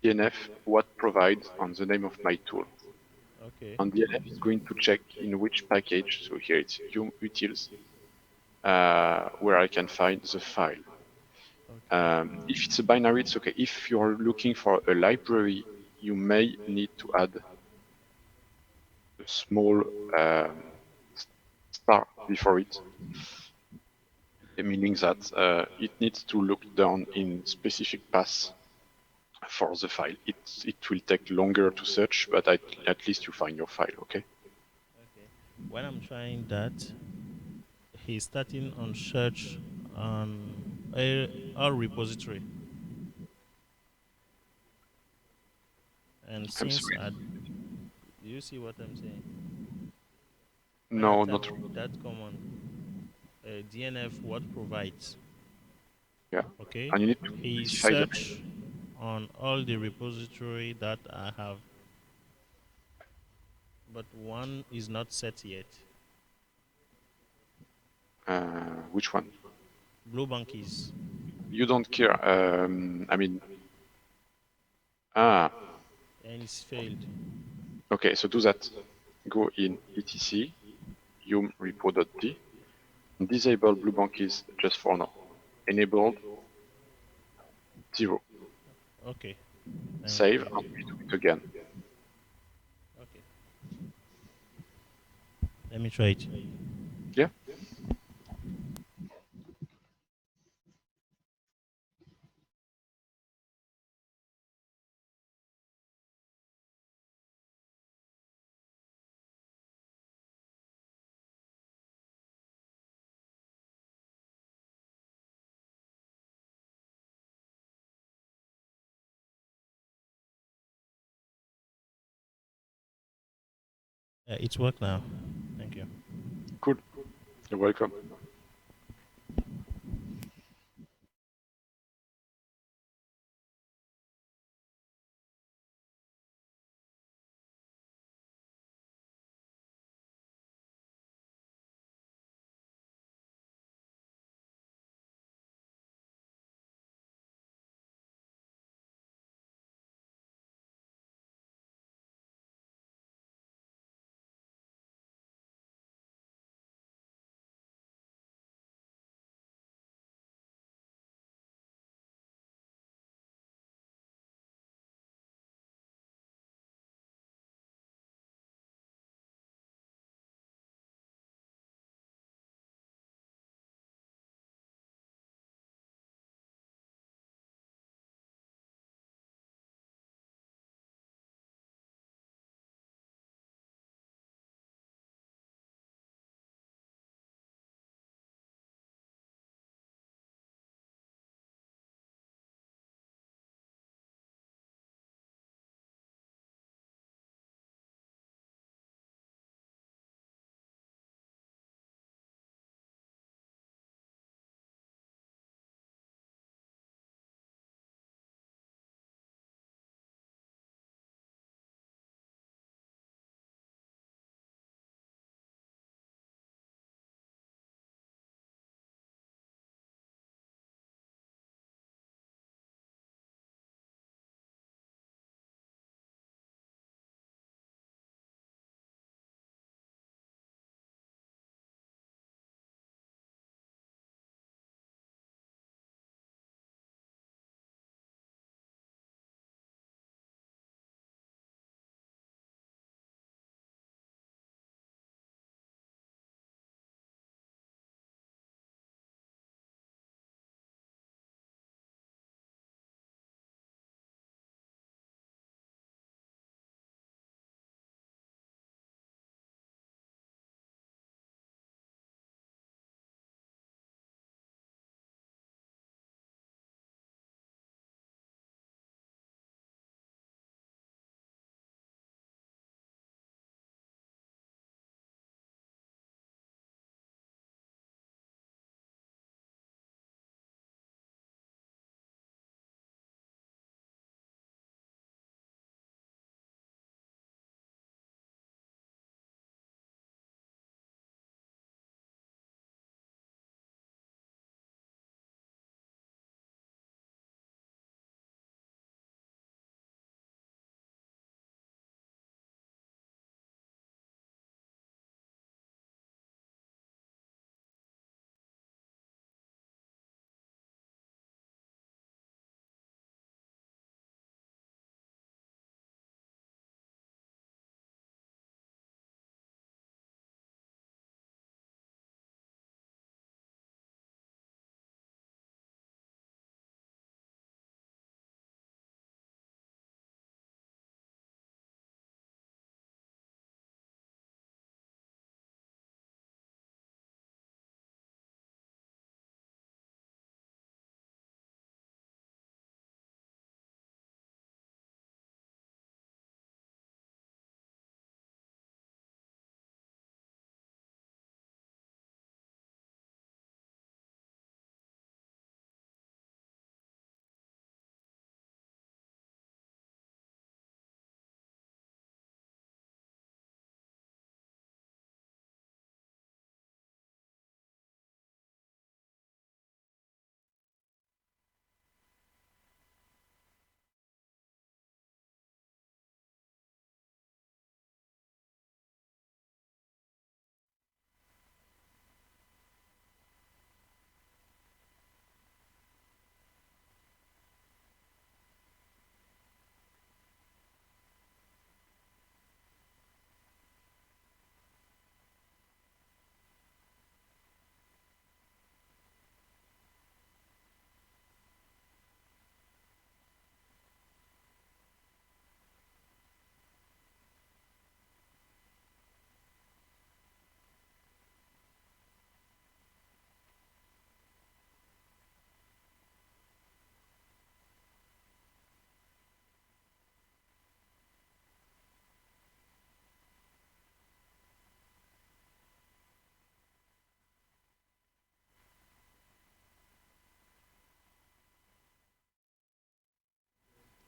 dnf what provides on the name of my tool. okay. And dnf is going to check in which package, so here it's utils, where I can find the file. Okay. If it's a binary, it's okay. If you're looking for a library, you may need to add a small star before it, meaning that it needs to look down in specific paths for the file. It will take longer to search, but at least you find your file, okay? Okay. When I'm trying that, he's starting on search on a repository. And I'm since sorry. do you see what I'm saying? When I No, type not really. that command, DNF what provides, Yeah. okay, And you need to he specify the search on all the repository that I have, but one is not set yet. which one. Blue is, You don't care. I mean, ah, and it's failed. okay. So do that. Go in etc yum repo.d. Disable blue bankies just for now. Enabled 0. Okay, thank Save you. and redo it again. Okay, let me try it. Yeah. It's worked now. Thank you. Cool. You're welcome.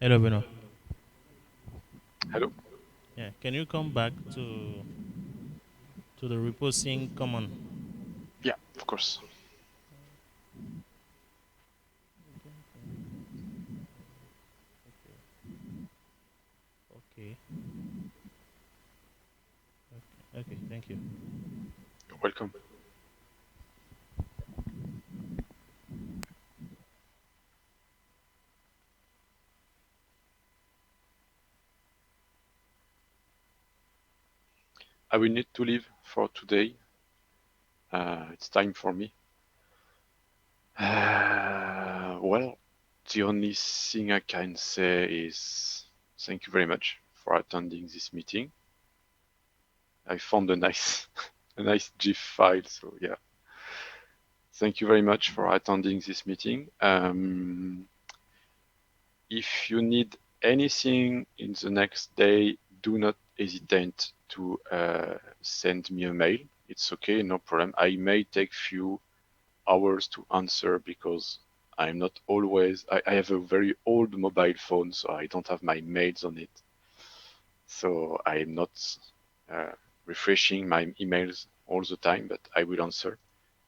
Hello, Bruno. Hello. Yeah, can you come back to the reposing common? Yeah, of course. Okay. Okay. Thank you. You're welcome. I will need to leave for today. It's time for me. Well, the only thing I can say is thank you very much for attending this meeting. I found a nice, a nice GIF file, so yeah. Thank you very much for attending this meeting. If you need anything in the next day, do not hesitate to send me a mail. It's okay, no problem. I may take few hours to answer because I'm not always, I have a very old mobile phone, so I don't have my mails on it. So I'm not refreshing my emails all the time, but I will answer.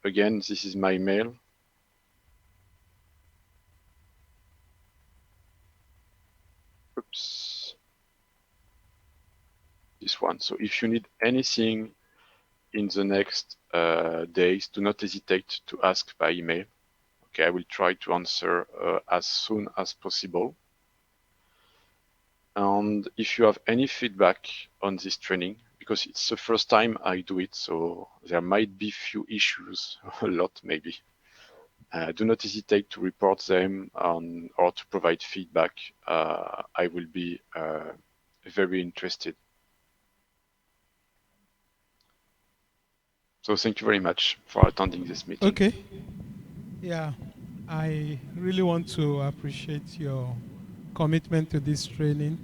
Again, this is my mail. Oops. This one. So if you need anything in the next days, do not hesitate to ask by email. Okay, I will try to answer as soon as possible. And if you have any feedback on this training, because it's the first time I do it, so there might be few issues, a lot maybe. Do not hesitate to report them or to provide feedback. I will be very interested. So thank you very much for attending this meeting. Okay. Yeah, I really want to appreciate your commitment to this training.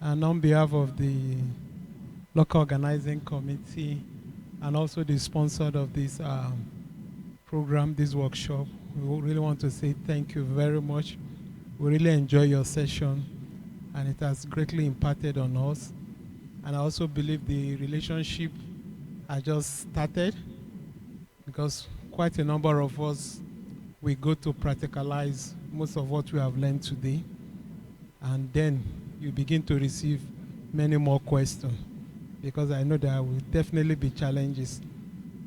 And on behalf of the local organizing committee and also the sponsor of this program, this workshop, we really want to say thank you very much. We really enjoy your session and it has greatly impacted on us. And I also believe the relationship has just started because quite a number of us, we go to practicalize most of what we have learned today. And then you begin to receive many more questions because I know there will definitely be challenges.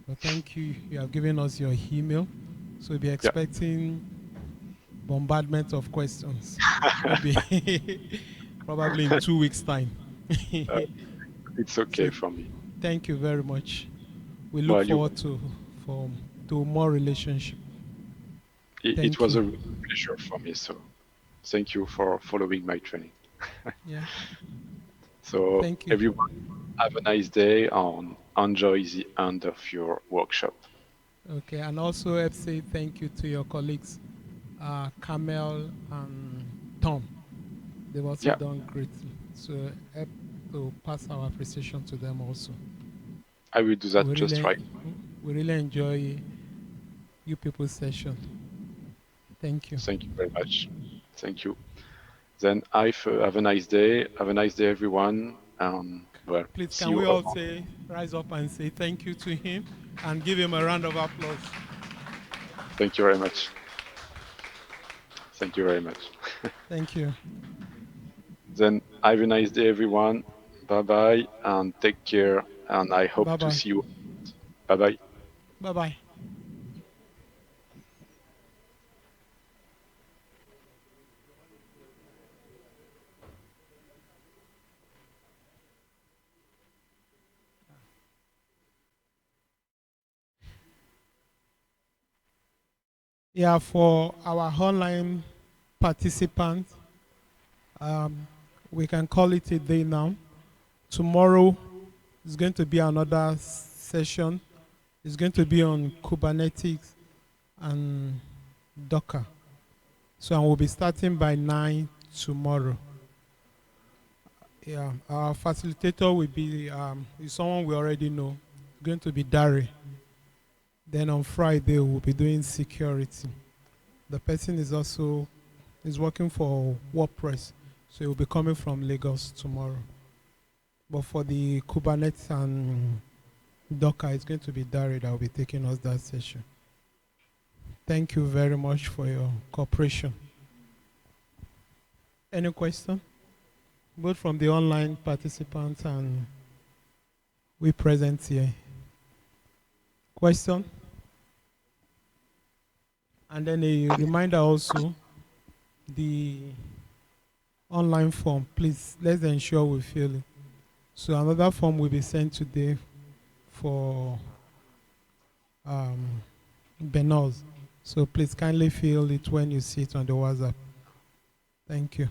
So thank you. You have given us your email. So we'll be expecting bombardment of questions. Maybe probably in 2 weeks' time. It's okay for me. Thank you very much. We look forward to more relationship. It was a pleasure for me. So thank you for following my training. Yeah. So thank you. Everyone, have a nice day and enjoy the end of your workshop. Okay, and also let's say thank you to your colleagues, Kamel and Tom. They've also done great. So help to pass our appreciation to them also. I will do that just right. We really enjoy you people's session. Thank you. Thank you very much. Thank you. Then have a nice day. Have a nice day, everyone. Well, please can we all say, rise up and say thank you to him and give him a round of applause. Thank you very much. Thank you very much. Thank you. Then have a nice day, everyone. Bye-bye and take care. And I hope to see you. Bye-bye. Bye-bye. Yeah, for our online participants, we can call it a day now. Tomorrow is going to be another session. It's going to be on Kubernetes and Docker. So we'll be starting by 9 tomorrow. Yeah, our facilitator will be is someone we already know. It's going to be Dari. Then on Friday we'll be doing security. The person is also He's working for WordPress, so he'll be coming from Lagos tomorrow. But for the Kubernetes and Docker, it's going to be Dari that will be taking us that session. Thank you very much for your cooperation. Any question? Both from the online participants and we present here. Question? And then a reminder also, the online form, please, let's ensure we fill it. So another form will be sent today for Benoz. So please kindly fill it when you see it on the WhatsApp. Thank you.